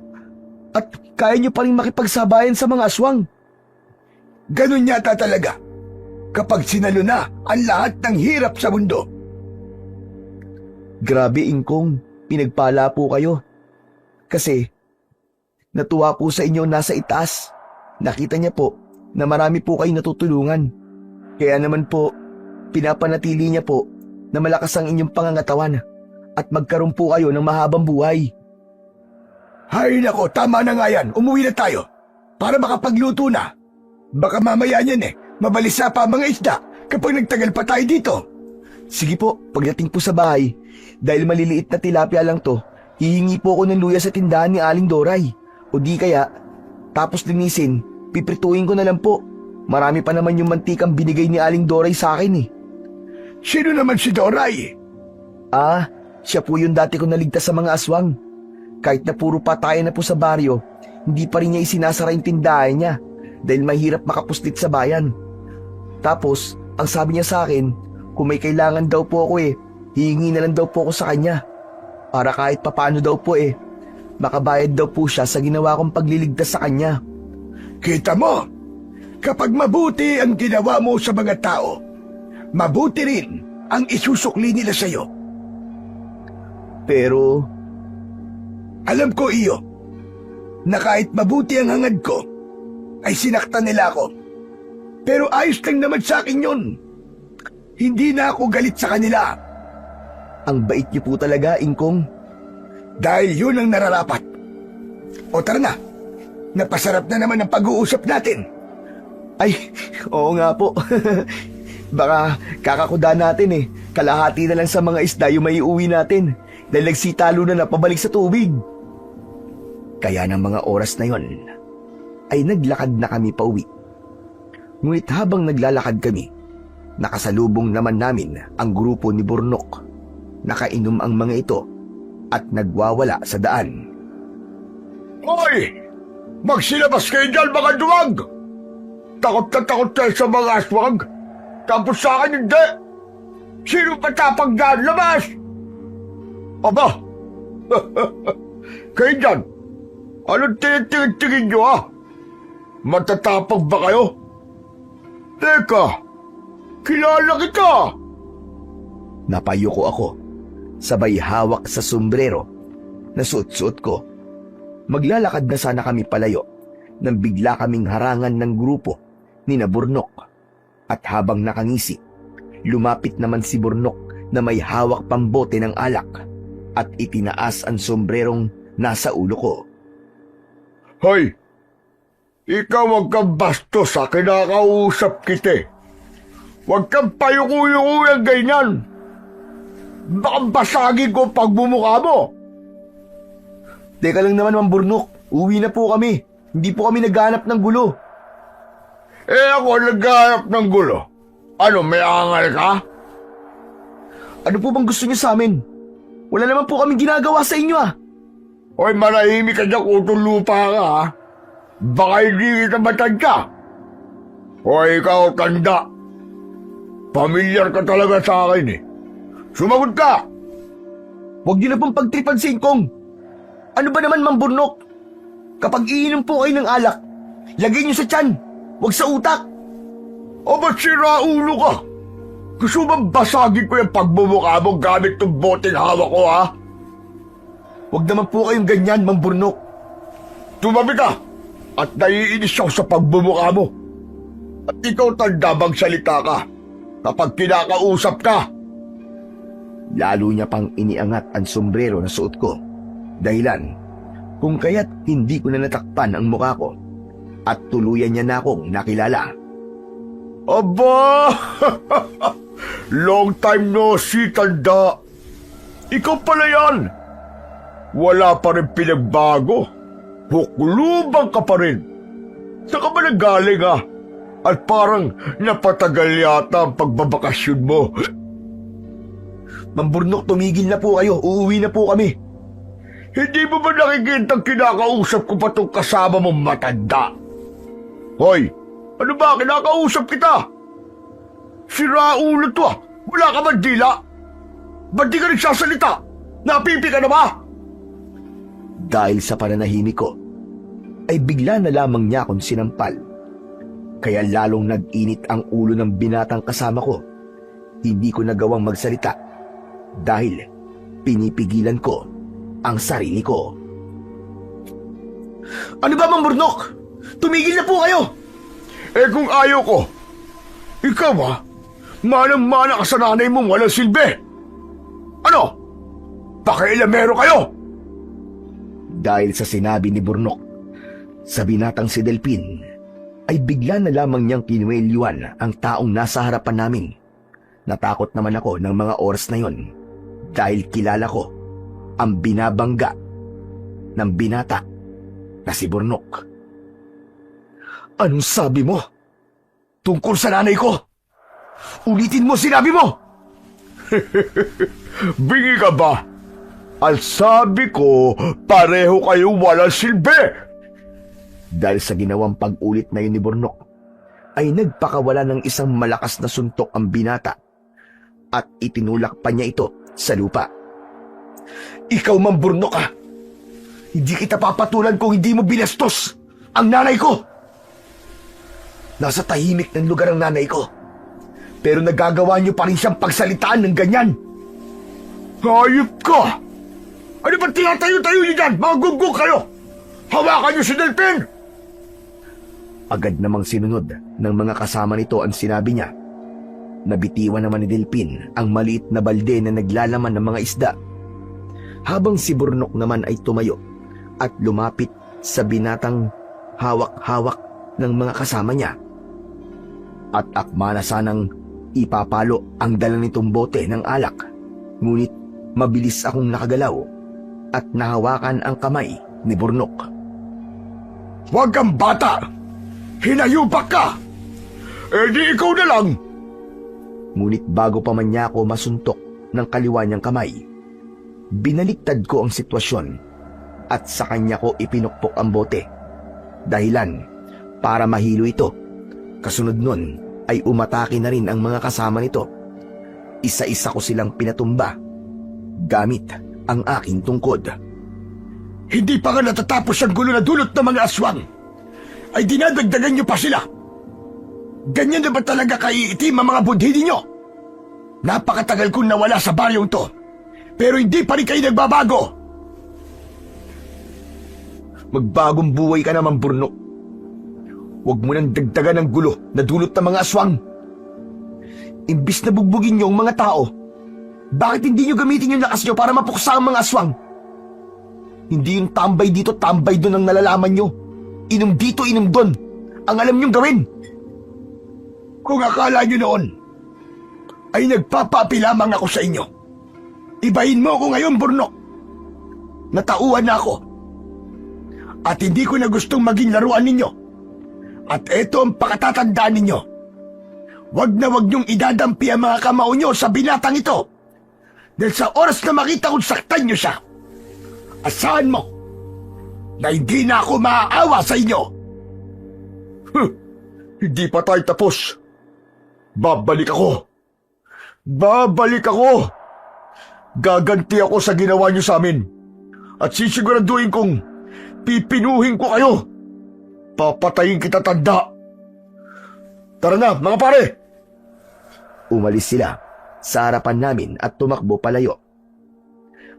At kaya niyo pa rin makipagsabayan sa mga aswang.
Ganun yata talaga. Kapag sinalo na ang lahat ng hirap sa mundo.
Grabe, Ingkong, pinagpala po kayo. Kasi, natuwa po sa inyo nasa itaas. Nakita niya po na marami po kayong natutulungan. Kaya naman po, pinapanatili niya po na malakas ang inyong pangangatawan at magkaroon po kayo ng mahabang buhay.
Hay nako, tama na nga yan. Umuwi na tayo. Para makapagluto na. Baka mamaya niyan mabalisa pa ang mga isda kapag nagtagal pa tayo dito.
Sige po, pagdating po sa bahay, dahil maliliit na tilapia lang to, hihingi po ako ng luya sa tindahan ni Aling Doray. O di kaya, tapos linisin, piprituin ko na lang po. Marami pa naman yung mantikang binigay ni Aling Doray sa akin eh.
Sino naman si Doray?
Siya po yung dati ko naligtas sa mga aswang. Kahit na puro patay na po sa baryo, hindi pa rin niya isinasara yung tindahan niya dahil mahirap makapuslit sa bayan. Tapos, ang sabi niya sa akin, kung may kailangan daw po ako hihingi na lang daw po ako sa kanya. Para kahit papaano daw po makabayad daw po siya sa ginawa kong pagliligtas sa kanya.
Kita mo, kapag mabuti ang ginawa mo sa mga tao, mabuti rin ang isusukli nila sa'yo.
Pero,
Alam ko, iyo, na kahit mabuti ang hangad ko, ay sinaktan nila ako. Pero ayos lang naman sa akin yun. Hindi na ako galit sa kanila.
ang bait niyo po talaga, Ingkong.
Dahil yun ang nararapat. O tara na, napasarap na naman ang pag-uusap natin.
Ay, oo nga po. Baka kakakuda natin Kalahati na lang sa mga isda yung may uwi natin dahil nagsitalo na pabalik sa tubig. Kaya ng mga oras na yon ay naglakad na kami pauwi. Ngunit habang naglalakad kami, nakasalubong naman namin ang grupo ni Burnok. Nakainom ang mga ito at nagwawala sa daan.
Hoy! Magsilabas kayo dyan, mga duwag! Takot na takot kayo sa mga aswag. Tapos sa akin hindi. Sino patapag dyan? Labas! Aba! Kayo dyan, anong tinitingin nyo ha? Matatapag ba kayo? Teka, kilala kita!
Napayuko ako, sabay hawak sa sombrero na suot-suot ko. Maglalakad na sana kami palayo nang bigla kaming harangan ng grupo ni na Burnok. At habang nakangisi, lumapit naman si Burnok na may hawak pang bote ng alak at itinaas ang sombrerong nasa ulo ko.
Hoy! Ikaw huwag kang bastos sa kinakausap kita. Huwag kang payuko-yuko yung ganyan. Baka basagin ko pag bumukha mo.
Teka lang naman, Mang Burnok. Uwi na po kami. Hindi po kami naghanap ng gulo.
Ako naghahanap ng gulo. Ano, may angal ka?
Ano po bang gusto niyo sa amin? Wala naman po kami ginagawa sa inyo
Hoy, manahimik ka dyan, utong lupa ka ha. Baka hindi kita matanda. Hoy, ikaw tanda. Pamilyar ka talaga sa akin Sumagot ka!
Huwag niyo na pong pagtripan si Ingkong. Ano ba naman, Mang Burnok? Kapag iinom po kayo ng alak, lagay niyo sa tiyan, huwag sa utak.
O ba't sira ulo ka? Gusto bang basagin ko yung pagbumukha mo gamit ng boteng hawak ko ha?
Huwag naman po kayong ganyan, Mang Burnok.
Tumabi ka! At naiinis ako sa pagbumukha mo. At ikaw tanda bang salita ka kapag kinakausap ka?
Lalo niya pang iniangat ang sombrero na suot ko. Dahilan kung kaya't hindi ko na natakpan ang mukha ko at tuluyan niya na akong nakilala.
Aba! Long time no see, tanda. Ikaw pala yan. Wala pa rin pinagbago. Huklubang ka pa rin. Saan ka ba nanggaling At parang napatagal yata ang pagbabakasyon mo.
Mang Burnok, tumigil na po kayo. Uuwi na po kami.
Hindi mo ba nakikitang kinakausap ko pa itong kasama mong matanda? Hoy, ano ba? Kinakausap kita. Sira ulo to Wala ka man dila? Ba't di ka nagsasalita? Napipi ka na ba?
Dahil sa pananahimik ko, ay bigla na lamang niya akong sinampal. Kaya lalong nag-init ang ulo ng binatang kasama ko. Hindi ko nagawang magsalita dahil pinipigilan ko ang sarili ko. Ano ba, Mang Burnok? Tumigil na po kayo!
Kung ayaw ko, ikaw manang-mana ka sa nanay mong walang silbi. Ano? Pakialamero kayo!
Dahil sa sinabi ni Burnok, sa binatang si Delpin, ay bigla na lamang niyang kinuwelyuan ang taong nasa harapan namin. Natakot naman ako ng mga oras na yon dahil kilala ko ang binabangga ng binata na si Burnok. Anong sabi mo? Tungkol sa nanay ko? Ulitin mo sinabi mo!
Bingi ka ba? Al sabi ko, pareho kayo walang silbi.
Dahil sa ginawang pag-ulit na yun ni Burnok, ay nagpakawala ng isang malakas na suntok ang binata at itinulak pa niya ito sa lupa.
Ikaw, Mang Burnok, ha? Hindi kita papatulan kung hindi mo binastos ang nanay ko.
Nasa tahimik ng lugar ang nanay ko, pero nagagawa niyo pa rin siyang pagsalitaan ng ganyan.
Hayop ka! Ano ba tinatayo-tayo niyo dyan? Mga gunggong kayo! Hawakan niyo si Delphin!
Agad namang sinunod ng mga kasama nito ang sinabi niya. Nabitiwan naman ni Delphin ang maliit na balde na naglalaman ng mga isda, habang si Burnok naman ay tumayo at lumapit sa binatang hawak-hawak ng mga kasama niya. At akma na sanang ipapalo ang dala nitong bote ng alak, ngunit mabilis akong nakagalaw at nahawakan ang kamay ni Burnok.
Huwag kang bata! Hinayupak ka! Eh di ikaw na lang!
Ngunit bago pa man niya ako masuntok ng kaliwa niyang kamay, binaliktad ko ang sitwasyon at sa kanya ko ipinukpok ang bote. Dahilan para mahilo ito. Kasunod nun ay umatake na rin ang mga kasama nito. Isa-isa ko silang pinatumba gamit ang aking tungkod.
Hindi pa nga natatapos ang gulo na dulot ng mga aswang, ay dinadagdagan niyo pa sila. Ganyan na ba talaga kaiitim ang mga budhi ninyo? Napakatagal kong nawala sa baryong to, pero hindi pa rin kayo nagbabago.
Magbagong buhay ka naman, Burnok. Huwag mo nang dagdagan ng gulo na dulot ng mga aswang. Imbis na bugbugin niyo ang mga tao, bakit hindi niyo gamitin yung lakas niyo para mapuksa ang mga aswang? Hindi yung tambay dito, tambay doon ang nalalaman niyo. Inom dito, inom doon. Ang alam niyong gawin.
Kung akala niyo noon ay nagpapapi lamang ako sa inyo, ibahin mo ako ngayon, Burnok. Natauhan na ako. At hindi ko na gustong maging laruan ninyo. At eto ang pakatatandaan ninyo. Wag na wag niyong idadampi ang mga kamao niyo sa binatang ito. Dahil sa oras na makita kong saktan niyo siya, asahan mo na hindi na ako maaawa sa inyo.
Hindi pa tayo tapos. Babalik ako. Babalik ako. Gaganti ako sa ginawa niyo sa amin. At sisiguraduhin kong pipinuhin ko kayo. Papatayin kita, tanda. Tara na, mga pare.
Umalis sila sa harapan namin at tumakbo palayo.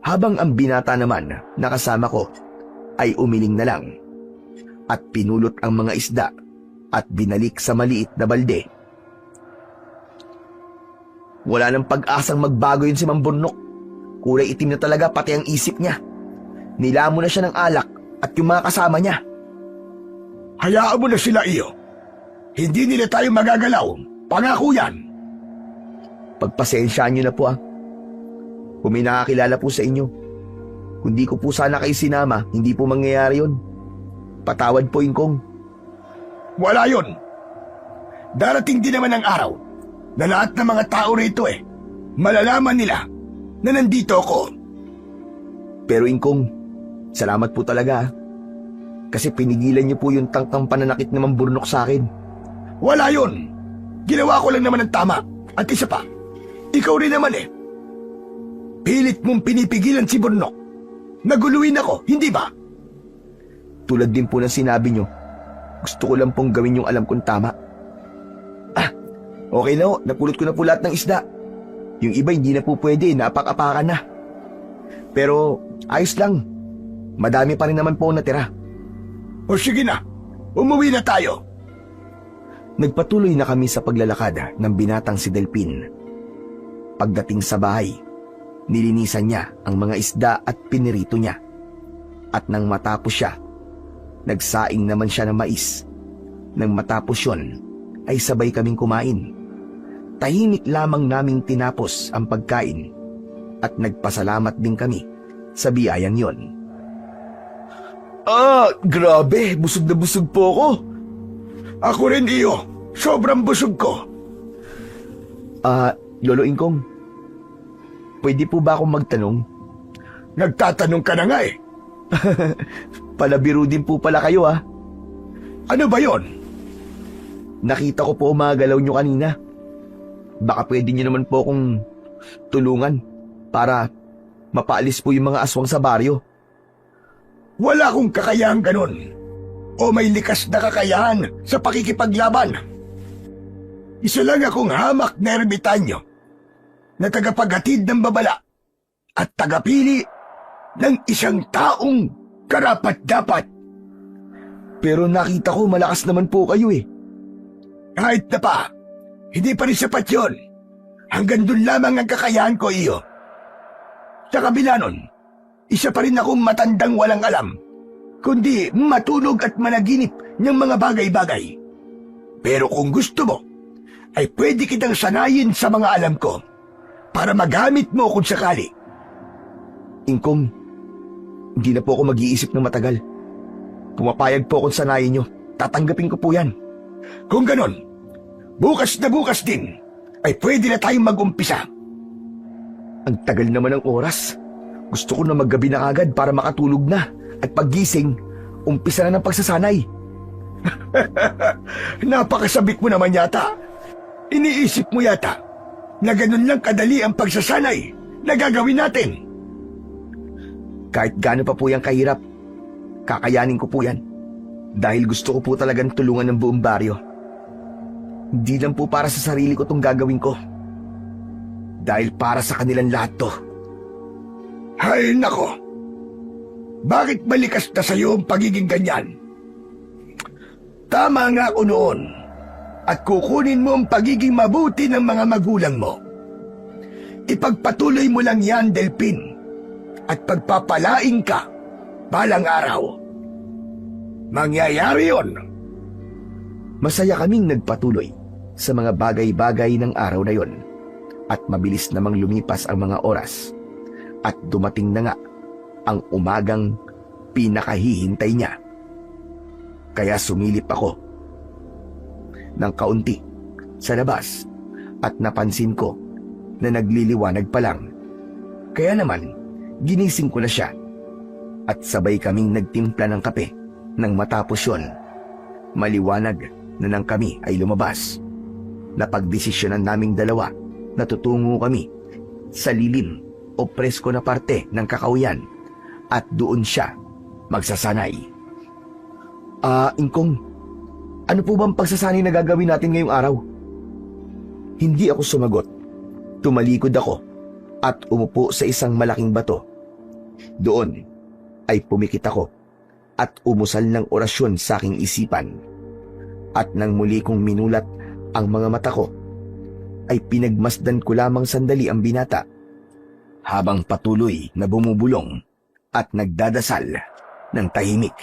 Habang ang binata naman na kasama ko ay umiling na lang at pinulot ang mga isda at binalik sa maliit na balde. Wala nang pag-asang magbago yun si Mang Burnok. Kulay itim na talaga pati ang isip niya. Nilamo na siya ng alak at yung mga kasama niya.
Hayaan mo na sila, iyo. Hindi nila tayo magagalaw. Pangako yan.
Pagpasensyaan niyo na po Kung may nakakilala po sa inyo. Kung di ko po sana kayo sinama, hindi po mangyayari yun. Patawad po, Ingkong.
Wala yun. Darating din naman ang araw na lahat ng mga tao rito malalaman nila na nandito ako.
Pero Ingkong, salamat po talaga. Kasi pinigilan niyo po yung tangkang pananakit ng Mang Burnok sa akin.
Wala yun. Ginawa ko lang naman ang tama. At isa pa, ikaw rin naman Pilit mong pinipigilan si Burnok. Naguluhin ako, hindi ba?
Tulad din po ng sinabi niyo, gusto ko lang pong gawin yung alam kong tama. Okay na ho, napulot ko na po lahat ng isda. Yung iba hindi na po pwede, napak-apakan na. Pero ayos lang, madami pa rin naman po natira.
O sige na, umuwi na tayo.
Nagpatuloy na kami sa paglalakad ng binatang si Delphin. Pagdating sa bahay, nilinisan niya ang mga isda at pinirito niya. At nang matapos siya, nagsaing naman siya ng mais. Nang matapos yon, ay sabay kaming kumain. Tahimik lamang naming tinapos ang pagkain at nagpasalamat din kami sa biyayang yon. Grabe, busog na busog po ako.
Ako rin, iyo. Sobrang busog ko.
Lolo Ingkong, pwede po ba akong magtanong?
Nagtatanong ka na nga
Palabiro din po pala kayo
Ano ba yon?
Nakita ko po mga galaw nyo kanina. Baka pwede nyo naman po akong tulungan para mapaalis po yung mga aswang sa baryo.
Wala akong kakayahan ganon. O may likas na kakayahan sa pakikipaglaban. Isa lang akong hamak na ermitanyo na tagapaghatid ng babala at tagapili ng isang taong karapat-dapat.
Pero nakita ko malakas naman po kayo eh.
Kahit na pa, hindi pa rin sapat yun. Hanggang dun lamang ang kakayahan ko iyo. Sa kabila nun, isa pa rin akong matandang walang alam, kundi matulog at managinip ng mga bagay-bagay. Pero kung gusto mo, ay pwede kitang sanayin sa mga alam ko para magamit mo kung sakali.
Ingkong, hindi na po ako mag-iisip ng matagal. Pumapayag po akong sanayin nyo. Tatanggapin ko po yan.
Kung ganon, bukas na bukas din, ay pwede na tayong mag-umpisa.
Ang tagal naman ng oras. Gusto ko na maggabi na agad para makatulog na. At paggising, umpisa na ng pagsasanay.
Napakasabik mo naman yata. Iniisip mo yata na ganun lang kadali ang pagsasanay na gagawin natin.
Kahit gaano pa po yung kahirap, kakayanin ko po yan. Dahil gusto ko po talagang tulungan ng buong baryo. Hindi lang po para sa sarili ko itong gagawin ko. Dahil para sa kanilang lahat to.
Hay nako, bakit balikas na sa'yo ang pagiging ganyan? Tama nga ako noon at kukunin mo ang pagiging mabuti ng mga magulang mo. Ipagpatuloy mo lang yan, Delpin, at pagpapalaing ka balang araw. Mangyayari yon.
Masaya kaming nagpatuloy sa mga bagay-bagay ng araw na yon. At mabilis namang lumipas ang mga oras. At dumating na nga ang umagang pinakahihintay niya. Kaya sumilip ako ng kaunti sa labas at napansin ko na nagliliwanag pa lang. Kaya naman, ginising ko na siya at sabay kaming nagtimpla ng kape. Nang matapos yon, maliwanag na nang kami ay lumabas. Napagdesisyonan naming dalawa na tutungo kami sa lilim o presko na parte ng kakahuyan at doon siya magsasanay. Ingkong, ano po bang pagsasanay na gagawin natin ngayong araw? Hindi ako sumagot. Tumalikod ako at umupo sa isang malaking bato. Doon ay pumikit ako at umusal ng orasyon sa aking isipan. At nang muli kong minulat ang mga mata ko, ay pinagmasdan ko lamang sandali ang binata habang patuloy na bumubulong at nagdadasal ng tahimik.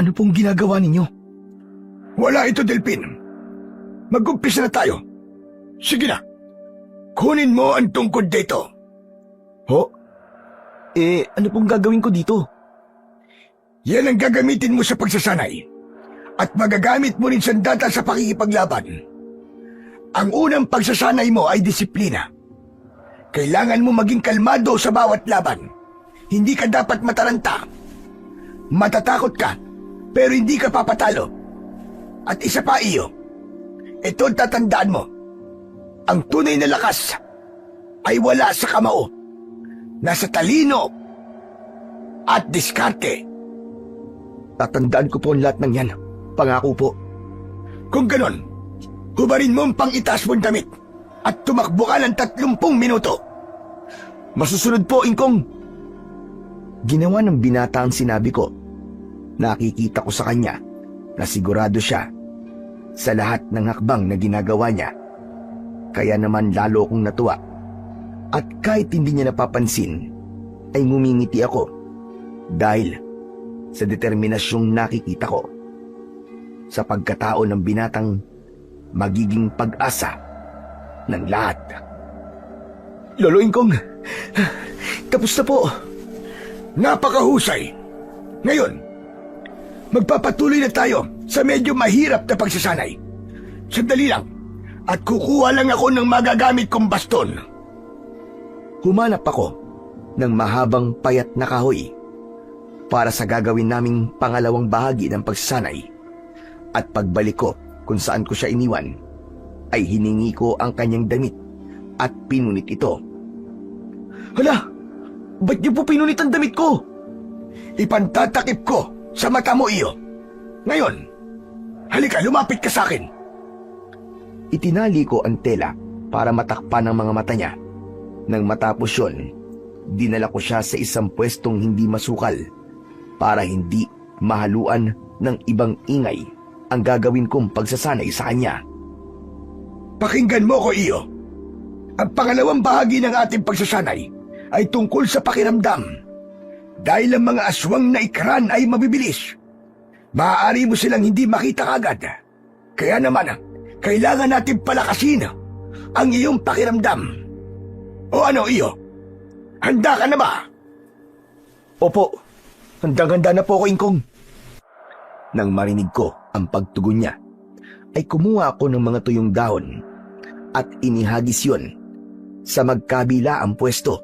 Ano pong ginagawa ninyo?
Wala ito, Delpin. Mag-umpisa na tayo. Sige na. Kunin mo ang tungkod dito.
Ho? Ano pong gagawin ko dito?
Yan ang gagamitin mo sa pagsasanay. At magagamit mo rin sandata sa pakikipaglaban. Ang unang pagsasanay mo ay disiplina. Kailangan mo maging kalmado sa bawat laban. Hindi ka dapat mataranta. Matatakot ka, pero hindi ka papatalo. At isa pa iyo, ito ang tatandaan mo. Ang tunay na lakas ay wala sa kamao. Nasa talino at diskarte.
Tatandaan ko po ang lahat ng yan. Pangako po.
Kung ganon, hubarin mo ang pang-itaas mong damit at tumakbo ka ng 30 minuto.
Masusunod po, Ingkong. Ginawa ng binata ang sinabi ko. Nakikita ko sa kanya na sigurado siya sa lahat ng hakbang na ginagawa niya. Kaya naman lalo akong natuwa. At kahit hindi niya napapansin, ay ngumingiti ako dahil sa determinasyong nakikita ko sa pagkatao ng binatang magiging pag-asa ng lahat. Lolo Ingkong, tapos na po.
Napakahusay. Ngayon, magpapatuloy na tayo sa medyo mahirap na pagsasanay. Sandali lang, at kukuha lang ako ng magagamit kong baston.
Humanap ako ng mahabang payat na kahoy para sa gagawin naming pangalawang bahagi ng pagsasanay. At pagbalik ko kung saan ko siya iniwan, ay hiningi ko ang kanyang damit at pinunit ito.
Hala, ba't niyo po pinunit ang damit ko? Ipantatakip ko sa mata mo, iyo. Ngayon, halika, lumapit ka sa akin.
Itinali ko ang tela para matakpan ang mga mata niya. Nang matapos yun, dinala ko siya sa isang pwestong hindi masukal para hindi mahaluan ng ibang ingay ang gagawin kong pagsasanay sa kanya.
Pakinggan mo ko, iyo. Ang pangalawang bahagi ng ating pagsasanay ay tungkol sa pakiramdam. Dahil ang mga aswang na ikran ay mabibilis, maaari mo silang hindi makita kagad. Kaya naman, kailangan natin palakasin ang iyong pakiramdam. O ano, iyo? Handa ka na ba?
Opo, handang-handa na po ako, Ingkong. Nang marinig ko ang pagtugon niya, ay kumuha ako ng mga tuyong dahon at inihagis yon sa magkabila ang pwesto.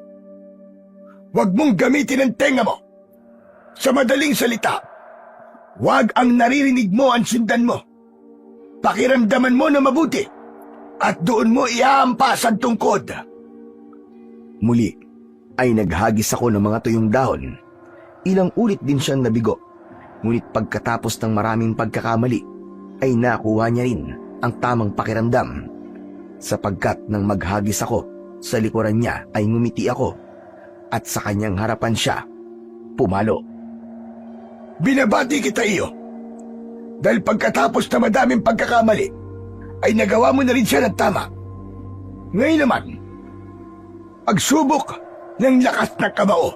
Huwag mong gamitin ang tenga mo. Sa madaling salita, huwag ang naririnig mo ang sundan mo. Pakiramdaman mo na mabuti at doon mo ihahampas ang tungkod.
Muli ay naghagis ako ng mga tuyong dahon. Ilang ulit din siyang nabigo. Ngunit pagkatapos ng maraming pagkakamali, ay nakuha niya rin ang tamang pakiramdam. Sapagkat nang maghagis ako, sa likuran niya ay ngumiti ako at sa kanyang harapan siya pumalo.
Binabati kita, iyo. Dahil pagkatapos na madaming pagkakamali, ay nagawa mo na rin siya ng tama. Ngayon naman, pagsubok ng lakas ng kamao.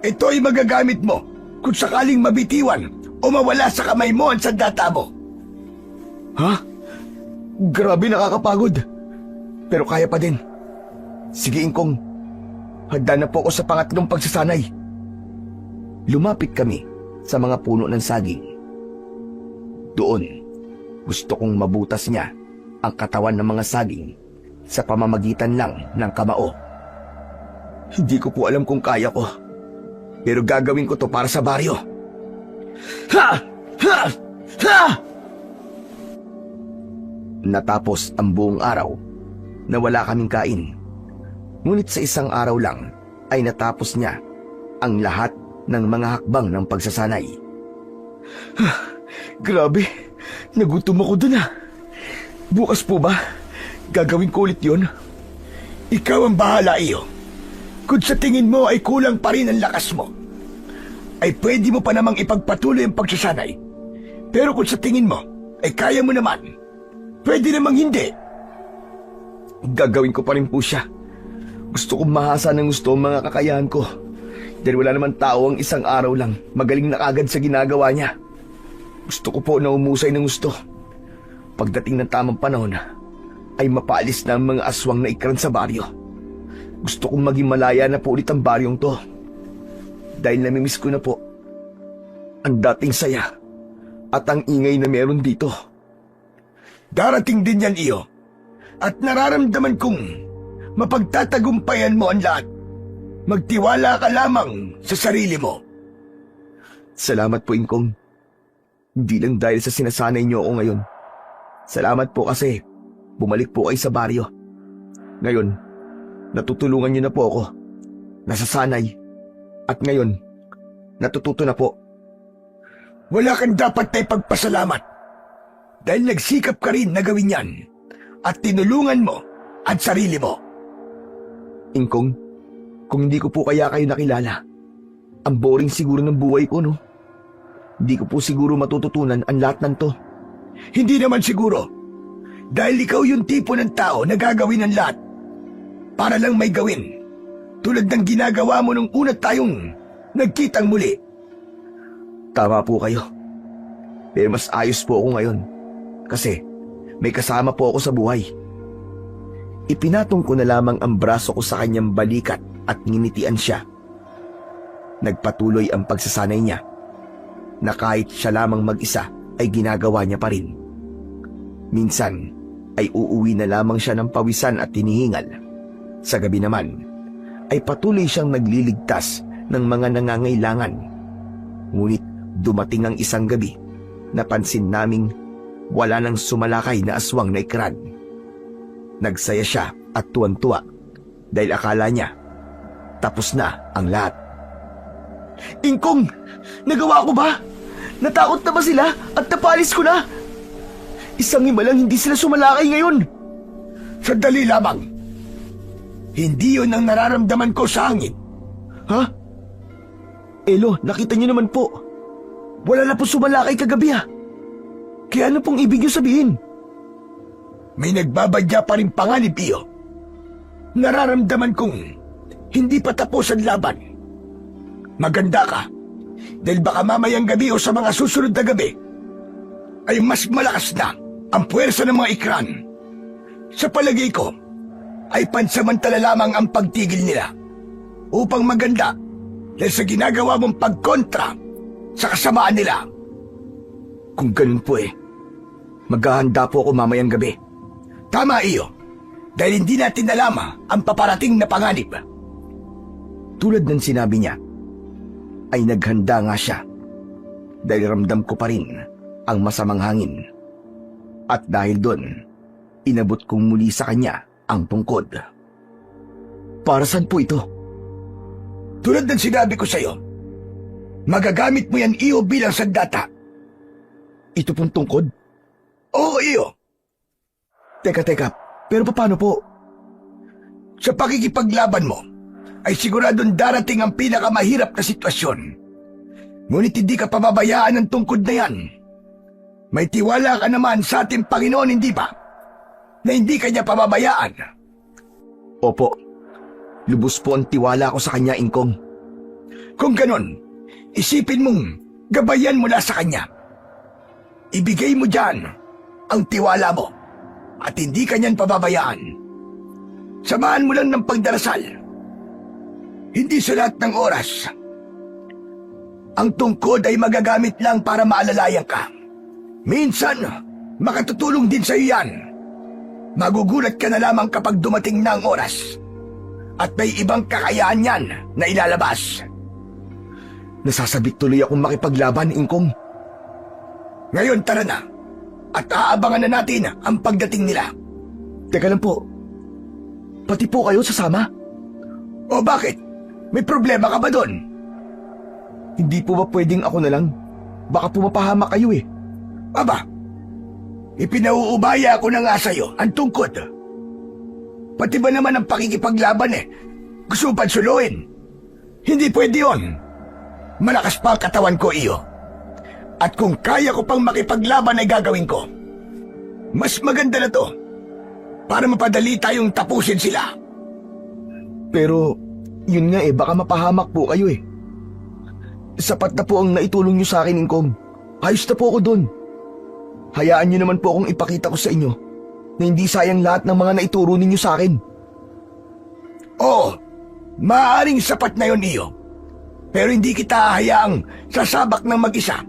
Ito ay magagamit mo kung sakaling mabitiwan o mawala sa kamay mo ang sandata mo.
Ha? Grabe, nakakapagod. Pero kaya pa din. Sige, Ingkong. Handa na po ako sa pangatlong pagsasanay. Lumapit kami sa mga puno ng saging. Doon, gusto kong mabutas niya ang katawan ng mga saging sa pamamagitan lang ng kamao. Hindi ko po alam kung kaya ko, pero gagawin ko to para sa baryo. Ha! Ha! Ha! Natapos ang buong araw na wala kaming kain. Ngunit sa isang araw lang ay natapos niya ang lahat ng mga hakbang ng pagsasanay. Grabe, nagutom ako dun. Bukas po ba? Gagawin ko ulit yun?
Ikaw ang bahala, iyo. Kung sa tingin mo ay kulang pa rin ang lakas mo, ay pwede mo pa namang ipagpatuloy ang pagsasanay. Pero kung sa tingin mo ay kaya mo naman, pwede namang hindi.
Gagawin ko pa rin po siya. Gusto kong mahasa ng gusto ang mga kakayahan ko. Dahil wala naman tao ang isang araw lang magaling na agad sa ginagawa niya. Gusto ko po na umusay ng gusto. Pagdating ng tamang panahon, ay mapaalis na ang mga aswang na ikran sa baryo. Gusto kong maging malaya na po ulit ang baryong to. Dahil namimiss ko na po ang dating saya at ang ingay na meron dito.
Darating din yan, iyo. At nararamdaman kong mapagtatagumpayan mo ang lahat. Magtiwala ka lamang sa sarili mo.
Salamat po, Ingkong. Hindi lang dahil sa sinasanay niyo ako ngayon. Salamat po kasi bumalik po kayo sa baryo. Ngayon, natutulungan niyo na po ako. Nasasanay. At ngayon, natututo na po.
Wala kang dapat na ipagpasalamat. Dahil nagsikap ka rin na gawin yan. At tinulungan mo ang sarili mo.
Ingkong, kung hindi ko po kaya kayo nakilala, ang boring siguro ng buhay ko, no? Hindi ko po siguro matututunan ang lahat ng to.
Hindi naman siguro. Dahil ikaw yung tipo ng tao na gagawin ang lahat. Para lang may gawin. Tulad ng ginagawa mo nung una tayong nagkitang muli.
Tama po kayo. Pero mas ayos po ako ngayon. Kasi may kasama po ako sa buhay. Ipinatong ko na lamang ang braso ko sa kanyang balikat at nginitian siya. Nagpatuloy ang pagsasanay niya na kahit siya lamang mag-isa ay ginagawa niya pa rin. Minsan ay uuwi na lamang siya ng pawisan at tinihingal. Sa gabi naman ay patuloy siyang nagliligtas ng mga nangangailangan. Ngunit dumating ang isang gabi napansin naming wala nang sumalakay na aswang na ikrag. Nagsaya siya at tuwan-tuwa dahil akala niya tapos na ang lahat.
Ingkong, nagawa ko ba? Natakot na ba sila at napalis ko na? Isang ima lang hindi sila sumalakay ngayon. Sandali lamang. Hindi yun ang nararamdaman ko sa hangin.
Ha? Elo, nakita niyo naman po. Wala na po sumalakay kagabi ha. Kaya ano pong ibig niyo sabihin?
May nagbabadya pa rin panganib, iyo. Nararamdaman kong hindi pa tapos ang laban. Maganda ka, dahil baka mamayang gabi o sa mga susunod na gabi ay mas malakas na ang puwersa ng mga ikran. Sa palagay ko, ay pansamantala lamang ang pagtigil nila upang maganda dahil sa ginagawa mong pagkontra sa kasamaan nila.
Kung ganun po maghahanda po ako mamayang gabi.
Tama, iyo, dahil hindi natin alam ang paparating na panganib.
Tulad ng sinabi niya, ay naghanda nga siya dahil ramdam ko pa rin ang masamang hangin. At dahil doon, inabot kong muli sa kanya ang tungkod. Para saan po ito?
Tulad ng sinabi ko sa'yo, magagamit mo yan, iyo, bilang sandata.
Ito pong tungkod?
Oo, iyo.
Teka, pero paano po?
Sa pakikipaglaban mo, ay siguradong darating ang pinakamahirap na sitwasyon. Ngunit hindi ka pababayaan ng tungkod na yan. May tiwala ka naman sa ating Panginoon, hindi ba? Na hindi kanya pababayaan.
Opo, lubos po ang tiwala ko sa kanya, Ingkong.
Kung ganon, isipin mong gabayan mula sa kanya. Ibigay mo dyan ang tiwala mo at hindi kanyan pababayaan. Samahan mo lang ng pagdarasal. Hindi sa lahat ng oras. Ang tungkod ay magagamit lang para maalalayan ka. Minsan, makatutulong din sa iyo yan. Magugulat ka na lamang kapag dumating na ang oras. At may ibang kakayahan yan na ilalabas.
Nasasabik tuloy akong makipaglaban, Ingkong.
Ngayon tara na. At aabangan na natin ang pagdating nila.
Teka lang po, pati po kayo sasama?
O bakit? May problema ka ba doon?
Hindi po ba pwedeng ako na lang? Baka po mapahamak kayo
Aba, ipinauubaya ko na nga sa'yo ang tungkod. Pati ba naman ang pakikipaglaban gusto mo pansuluin? Hindi pwede yun. Malakas pa ang katawan ko, iyo. At kung kaya ko pang makipaglaban ay gagawin ko. Mas maganda na to para mapadali tayong tapusin sila.
Pero, yun nga baka mapahamak po kayo Sapat na po ang naitulong nyo sa akin, Ingkong. Ayos na po ako dun. Hayaan nyo naman po akong ipakita ko sa inyo na hindi sayang lahat ng mga naituro ninyo sa akin.
Oo, maaaring sapat na yun, iyo. Pero hindi kita hayaang sasabak ng mag-isa.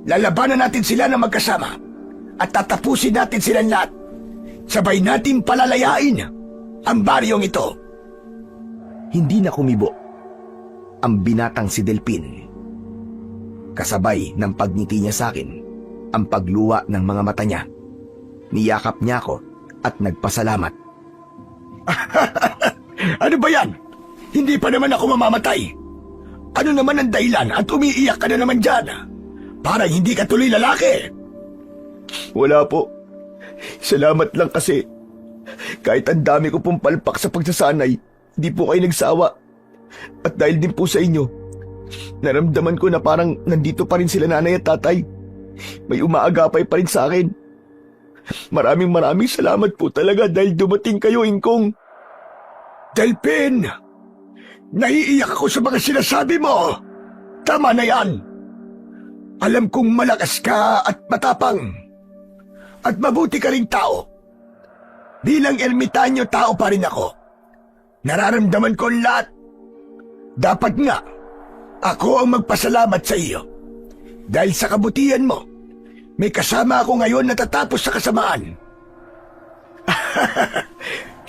Lalabanan natin sila na magkasama at tatapusin natin silang lahat. Sabay natin palalayain ang baryong ito.
Hindi na kumibo ang binatang si Delpin. Kasabay ng pagngiti niya sa akin, ang pagluwa ng mga mata niya. Niyakap niya ako at nagpasalamat.
Ano ba yan? Hindi pa naman ako mamamatay. Ano naman ang dahilan at umiiyak ka na naman dyan? Parang hindi ka tuloy lalaki.
Wala po. Salamat lang kasi kahit ang dami ko pong palpak sa pagsasanay, hindi po kayo nagsawa. At dahil din po sa inyo, naramdaman ko na parang nandito pa rin sila nanay at tatay. May umaagapay pa rin sa akin. Maraming salamat po talaga dahil dumating kayo, Ingkong.
Delpin, naiiyak ako sa mga sinasabi mo. Tama na yan. Alam kong malakas ka at matapang. At mabuti ka ring tao. Bilang ermitanyo, tao pa rin ako. Nararamdaman ko ang lahat. Dapat nga, ako ang magpasalamat sa iyo. Dahil sa kabutihan mo, may kasama ako ngayon na tatapos sa kasamaan.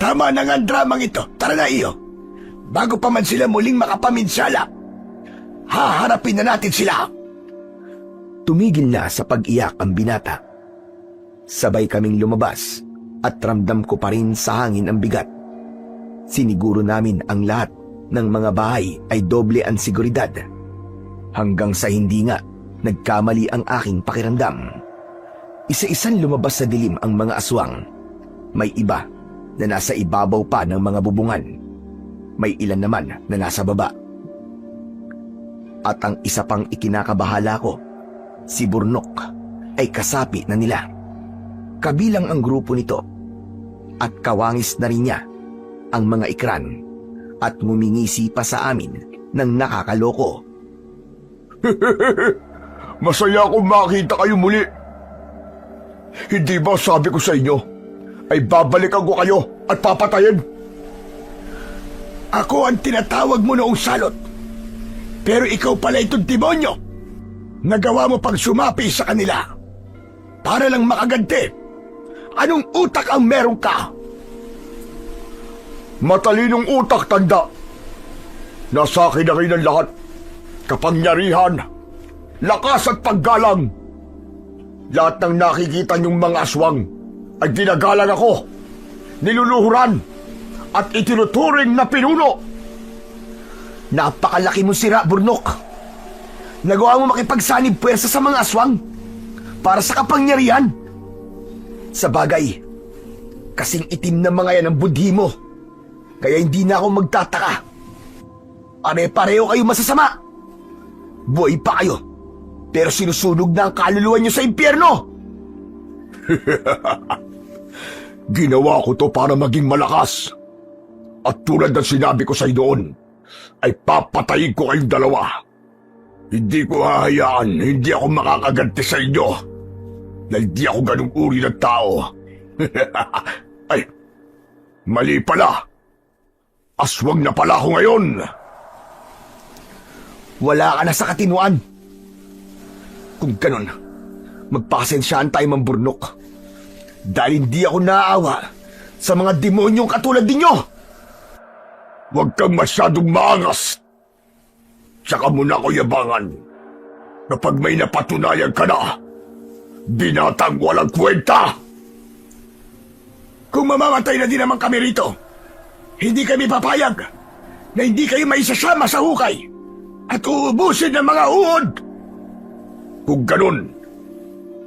Tama na nga ang dramang ito. Tara na, iyo. Bago pa man sila muling makapaminsala, haharapin na natin sila.
Tumigil na sa pag-iyak ang binata. Sabay kaming lumabas at ramdam ko pa rin sa hangin ang bigat. Siniguro namin ang lahat ng mga bahay ay doble ang seguridad. Hanggang sa hindi nga nagkamali ang aking pakiramdam. Isa-isang lumabas sa dilim ang mga aswang. May iba na nasa ibabaw pa ng mga bubungan. May ilan naman na nasa baba. At ang isa pang ikinakabahala ko, si Burnok ay kasapi na nila. Kabilang ang grupo nito at kawangis na rin niya ang mga ikran at ngumingisi pa sa amin ng nakakaloko.
Masaya akong makita kayo muli. Hindi ba sabi ko sa inyo, ay babalikan ko kayo at papatayin?
Ako ang tinatawag mo noong salot. Pero ikaw pala itong demonyo. Nagawa mo pang sumapi sa kanila. Para lang makaganti. Anong utak ang meron ka?
Matalinong utak, tanda. Nasa akin na rin ang lahat. Kapangyarihan, lakas at paggalang. Lahat ng nakikita niyong mga aswang ay ginagalang ako, niluluhuran, at itinuturing na pinuno.
Napakalaki mong sira, Burnok. Nagawa mo makipagsanib puwersa sa mga aswang para sa kapangyarihan. Sa bagay, kasing itim na mga yan ang budhi mo. Kaya hindi na ako magtataka. Pare-pareho kayo masasama. Buhay pa kayo, pero sinusunog na ang kaluluwa niyo sa impyerno.
Ginawa ko to para maging malakas. At tulad ng sinabi ko sa iyo doon, ay papatayin ko kayong dalawa. Hindi ko hahayaan, hindi ako makakaganti sa inyo. Dahil di ako ganung uri ng tao. Ay, mali pala. Aswang na pala ako ngayon.
Wala ka na sa katinuan. Kung ganon, magpasensyaan tayo, Mang Burnok. Dahil hindi ako naaawa sa mga demonyong katulad ninyo.
Huwag kang masyadong maangas. Tsaka mo na ko yabangan. Kapag may napatunayan ka na, binatang walang kwenta.
Kung mamamatay na din naman kami rito, hindi kami papayag na hindi kayo maisasama sa hukay at uubusin ng mga uod.
Kung ganun,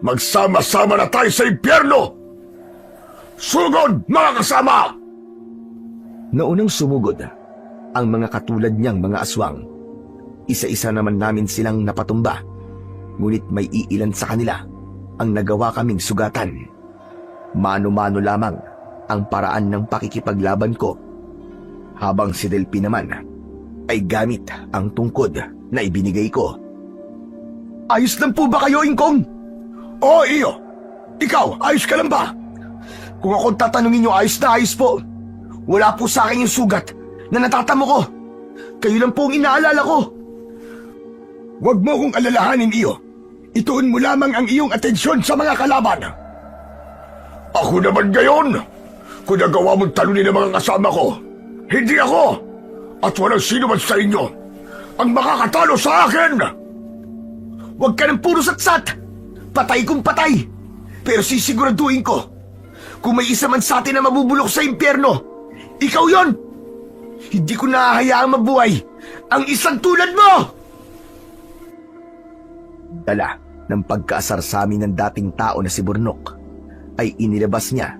magsama-sama na tayo sa impyerno. Sugod, mga kasama!
Naunang sumugod ang mga katulad niyang mga aswang. Isa-isa naman namin silang napatumba. Ngunit may iilan sa kanila ang nagawa kaming sugatan. Mano-mano lamang ang paraan ng pakikipaglaban ko. Habang si Delphi naman ay gamit ang tungkod na ibinigay ko.
Ayos lang po ba kayo, Ingkong? Oo, iyo. Ikaw, ayos ka lang ba?
Kung akong tatanungin niyo, ayos na ayos po. Wala po sa akin yung sugat na natatamo ko. Kayo lang po ang inaalala ko.
Huwag mo kong alalahanin, iyo. Ituon mo lamang ang iyong atensyon sa mga kalaban.
Ako naman ngayon, kung nagawa mong talunin ng mga kasama ko, hindi ako, at walang sino man sa inyo, ang makakatalo sa akin!
Huwag ka ng puro satsat. Patay kung patay. Pero sisiguraduhin ko, kung may isa man sa atin na mabubulok sa impyerno, ikaw yon. Hindi ko nahahayaang mabuhay ang isang tulad mo! Dala ng pagkaasar sa amin ng dating tao na si Burnok, ay inilabas niya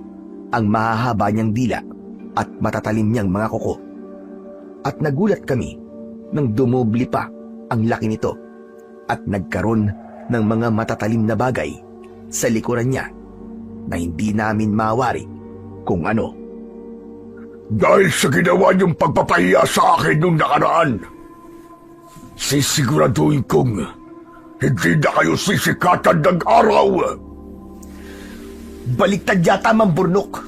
ang mahahaba niyang dila at matatalim niyang mga kuko. At nagulat kami nang dumubli pa ang laki nito at nagkaroon ng mga matatalim na bagay sa likuran niya na hindi namin mawari kung ano.
Dahil sa ginawa niyong pagpapahiya sa akin nung nakaraan, sisiguraduhin kong hindi na kayo sisikatan ng araw.
Baliktad yata, Mang Burnok.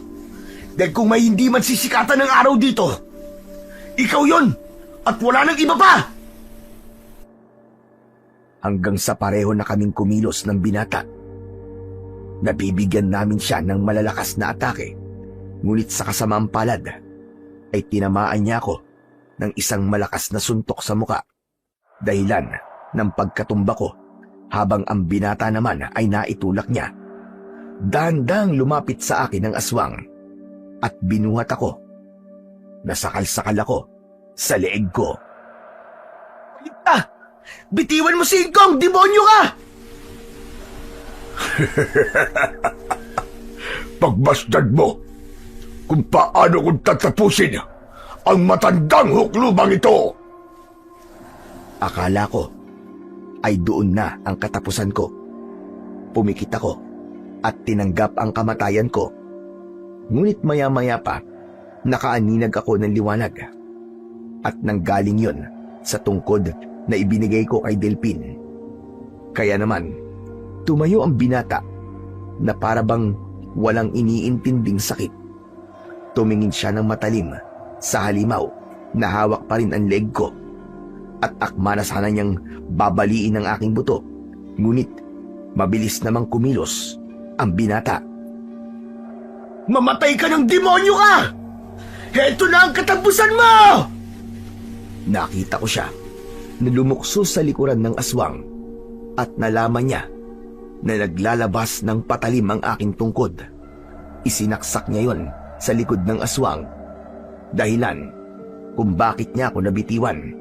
Dahil kung may hindi man sisikatan ng araw dito, ikaw yon at wala nang iba pa! Hanggang sa pareho na kaming kumilos ng binata. Nabibigyan namin siya ng malalakas na atake, ngunit sa kasamaang palad ay tinamaan niya ako ng isang malakas na suntok sa muka. Dahilan ng pagkatumba ko habang ang binata naman ay naitulak niya. Dahan-dahang lumapit sa akin ang aswang at binuhat ako. Nasakal-sakal ako sa leeg ko.
Ah! Bitiwan mo si Ingkong! Demonyo ka!
Pagbastad mo kung paano kung tatapusin ang matandang huklubang ito.
Akala ko ay doon na ang katapusan ko. Pumikit ako at tinanggap ang kamatayan ko. Ngunit maya-maya pa, nakaaninag ako ng liwanag. At nanggaling yon sa tungkod na ibinigay ko kay Delpin. Kaya naman, tumayo ang binata na parabang walang iniintinding sakit. Tumingin siya ng matalim sa halimaw na hawak pa rin ang leg ko. At akma na sana niyang babaliin ang aking buto. Ngunit mabilis namang kumilos ang binata.
Mamatay ka ng demonyo ka! Heto na ang katapusan mo!
Nakita ko siya na lumukso sa likuran ng aswang at nalaman niya na naglalabas ng patalim ang aking tungkod. Isinaksak niya yon sa likod ng aswang. Dahilan kung bakit niya ako nabitiwan.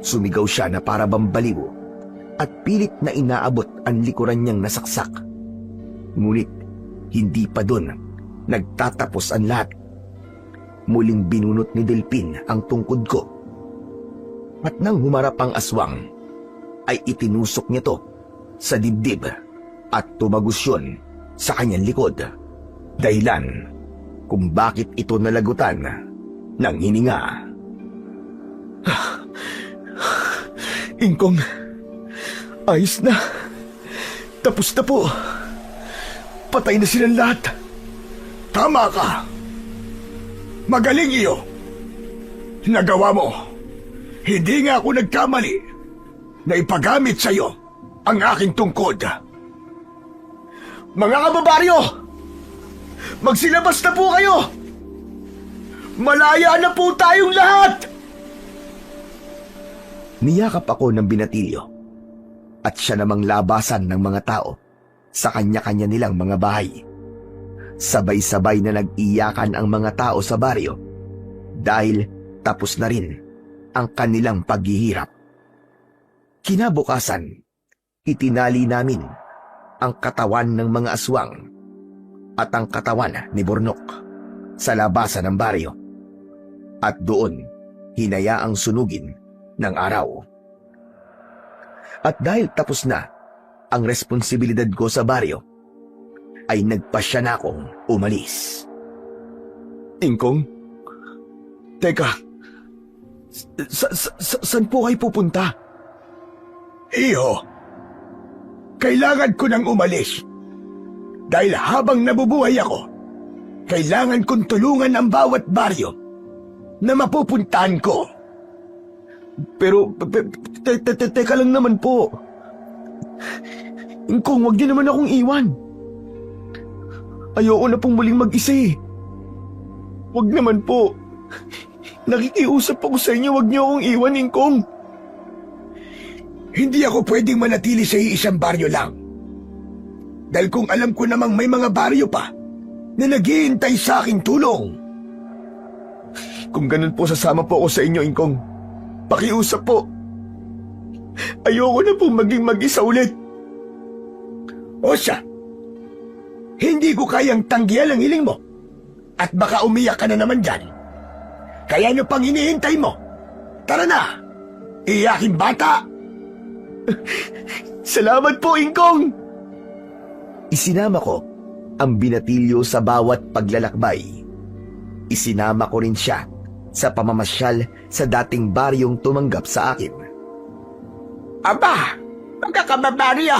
Sumigaw siya na para bambaliw at pilit na inaabot ang likuran niyang nasaksak. Ngunit hindi pa doon nagtatapos ang lahat. Muling binunot ni Delpin ang tungkod ko. At nang humarap ang aswang, ay itinusok niya to sa dibdib at tumagos yun sa kanyang likod. Dahilan kung bakit ito nalagutan ng hininga.
Ingkong, ayos na. Tapos na po. Patay na silang lahat. Tama ka. Magaling iyo. Nagawa mo. Hindi nga ako nagkamali na ipagamit sa iyo ang aking tungkod. Mga kababaryo, magsilabas na po kayo. Malaya na po tayong lahat.
Niyakap ako ng binatilyo at siya namang labasan ng mga tao sa kanya-kanya nilang mga bahay. Sabay-sabay na nag-iyakan ang mga tao sa baryo dahil tapos na rin ang kanilang paghihirap. Kinabukasan, itinali namin ang katawan ng mga aswang at ang katawan ni Bornok sa labasan ng baryo at doon hinayaang sunugin ng araw. At dahil tapos na ang responsibilidad ko sa baryo, ay nagpasya na akong umalis.
Ingkong? Teka, saan po kayo pupunta? Iyo, kailangan ko nang umalis. Dahil habang nabubuhay ako, kailangan kong tulungan ang bawat baryo na mapupuntahan ko.
Pero, teka lang naman po. Ingkong, wag niyo naman akong iwan. Ayoko na pong muling mag-isa eh. Wag naman po. Nakikiusap ako sa inyo, wag niyo akong iwan, Ingkong.
Hindi ako pwedeng manatili sa iisang baryo lang. Dahil kung alam ko namang may mga baryo pa na naghihintay sa aking tulong.
Kung ganun po, sasama po ako sa inyo, Ingkong. Pakiusap po. Ayoko na pong maging mag-isa ulit.
O siya, hindi ko kayang tanggihan ang hiling mo. At baka umiyak ka na naman dyan. Kaya ano pang hinihintay mo? Tara na, iyaking bata!
Salamat po, Ingkong! Isinama ko ang binatilyo sa bawat paglalakbay. Isinama ko rin siya sa pamamasyal sa dating baryong tumanggap sa akin.
Aba, mga kababaryo,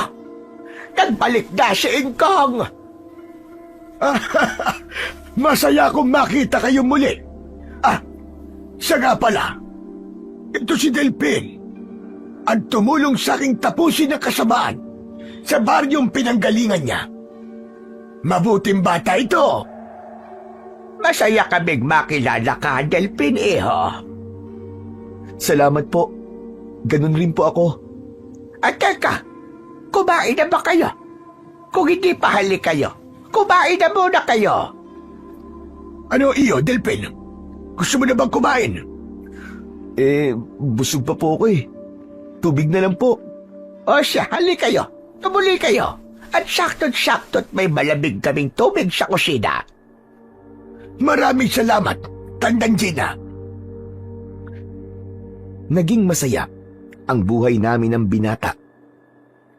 nagbalik na si Ingkong.
Masaya akong makita kayo muli. Siya nga pala. Ito si Delpin. Ang tumulong sa aking tapusin ang kasamaan sa baryong pinanggalingan niya. Mabuting bata ito.
Masaya kaming makilala ka, Delpin, iho.
Salamat po. Ganun rin po ako.
At teka, Kumain na ba kayo? Kung hindi pa halik kayo, kumain na muna kayo.
Ano iyo, Delphin? Gusto mo na bang kumain?
Busog pa po ako eh. Tubig na lang po.
O siya, halik kayo. Tumuli kayo. At saktot-saktot may malamig kaming tubig sa kusina.
Maraming salamat, Tandang Gina.
Naging masaya ang buhay namin ng binata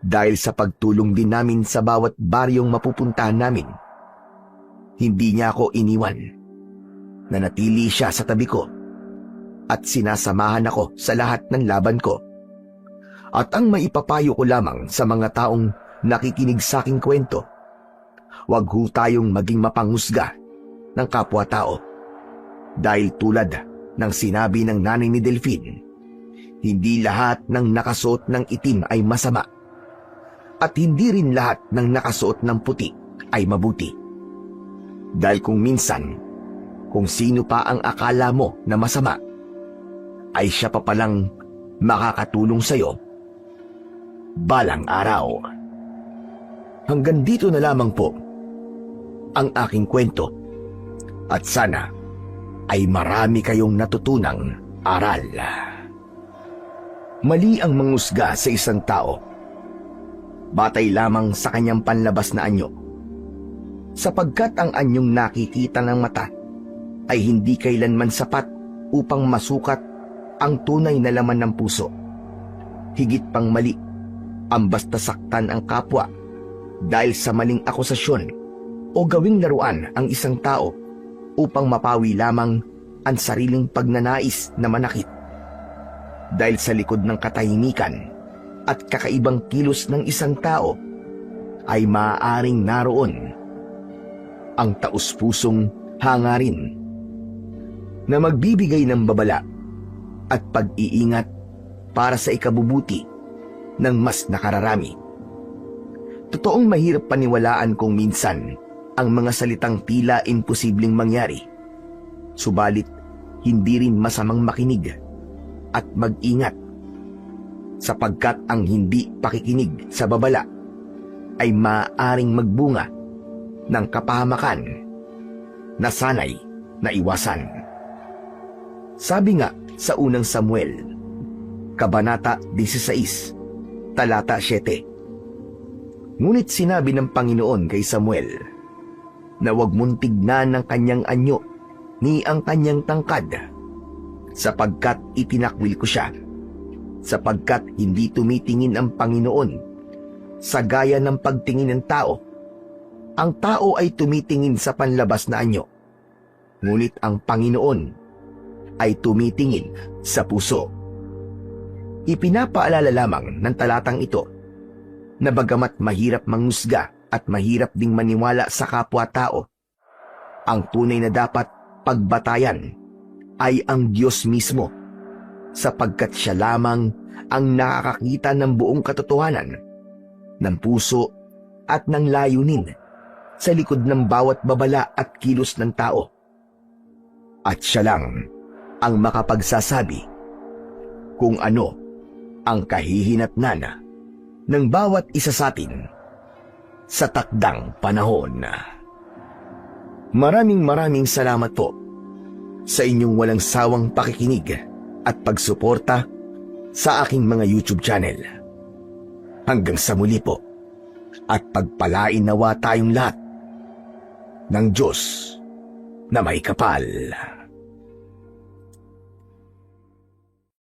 dahil sa pagtulong din namin sa bawat baryong mapupuntahan namin. Hindi niya ako iniwan. Nanatili siya sa tabi ko at sinasamahan ako sa lahat ng laban ko. At ang maipapayo ko lamang sa mga taong nakikinig sa aking kwento, huwag ho tayong maging mapanghusga ng kapwa-tao. Dahil tulad ng sinabi ng nanay ni Delphine, hindi lahat ng nakasuot ng itim ay masama. At hindi rin lahat ng nakasuot ng puti ay mabuti. Dahil kung minsan, kung sino pa ang akala mo na masama, ay siya pa palang makakatulong sa'yo balang araw. Hanggang dito na lamang po ang aking kwento at sana ay marami kayong natutunang aral. Mali ang mangusga sa isang tao batay lamang sa kanyang panlabas na anyo, sapagkat ang anyong nakikita ng mata ay hindi kailanman sapat upang masukat ang tunay na laman ng puso. Higit pang mali ang basta saktan ang kapwa dahil sa maling akusasyon o gawing laruan ang isang tao upang mapawi lamang ang sariling pagnanais na manakit. Dahil sa likod ng katahimikan at kakaibang kilos ng isang tao ay maaaring naroon ang taus-pusong hangarin na magbibigay ng babala at pag-iingat para sa ikabubuti ng mas nakararami. Totoong mahirap paniwalaan kung minsan ang mga salitang tila imposibleng mangyari. Subalit, hindi rin masamang makinig at mag-ingat, sapagkat ang hindi pakikinig sa babala ay maaaring magbunga ng kapahamakan na sanay na iwasan. Sabi nga sa unang Samuel, Kabanata 16, Talata 7. Ngunit sinabi ng Panginoon kay Samuel na huwag mong tignan ng kanyang anyo ni ang kanyang tangkad, sapagkat itinakwil ko siya, sapagkat hindi tumitingin ang Panginoon sa gaya ng pagtingin ng tao. Ang tao ay tumitingin sa panlabas na anyo, ngunit ang Panginoon ay tumitingin sa puso. Ipinapaalala lamang ng talatang ito na bagamat mahirap manghusga at mahirap ding maniwala sa kapwa-tao, ang tunay na dapat pagbatayan ay ang Diyos mismo, sapagkat siya lamang ang nakakakita ng buong katotohanan, ng puso at ng layunin sa likod ng bawat babala at kilos ng tao. At siya lang ang makapagsasabi kung ano ang kahihinatnan ng bawat isa sa atin sa takdang panahon. Maraming salamat po sa inyong walang sawang pakikinig at pagsuporta sa aking mga YouTube channel. Hanggang sa muli po, at pagpalain nawa tayong lahat ng Diyos na may kapal.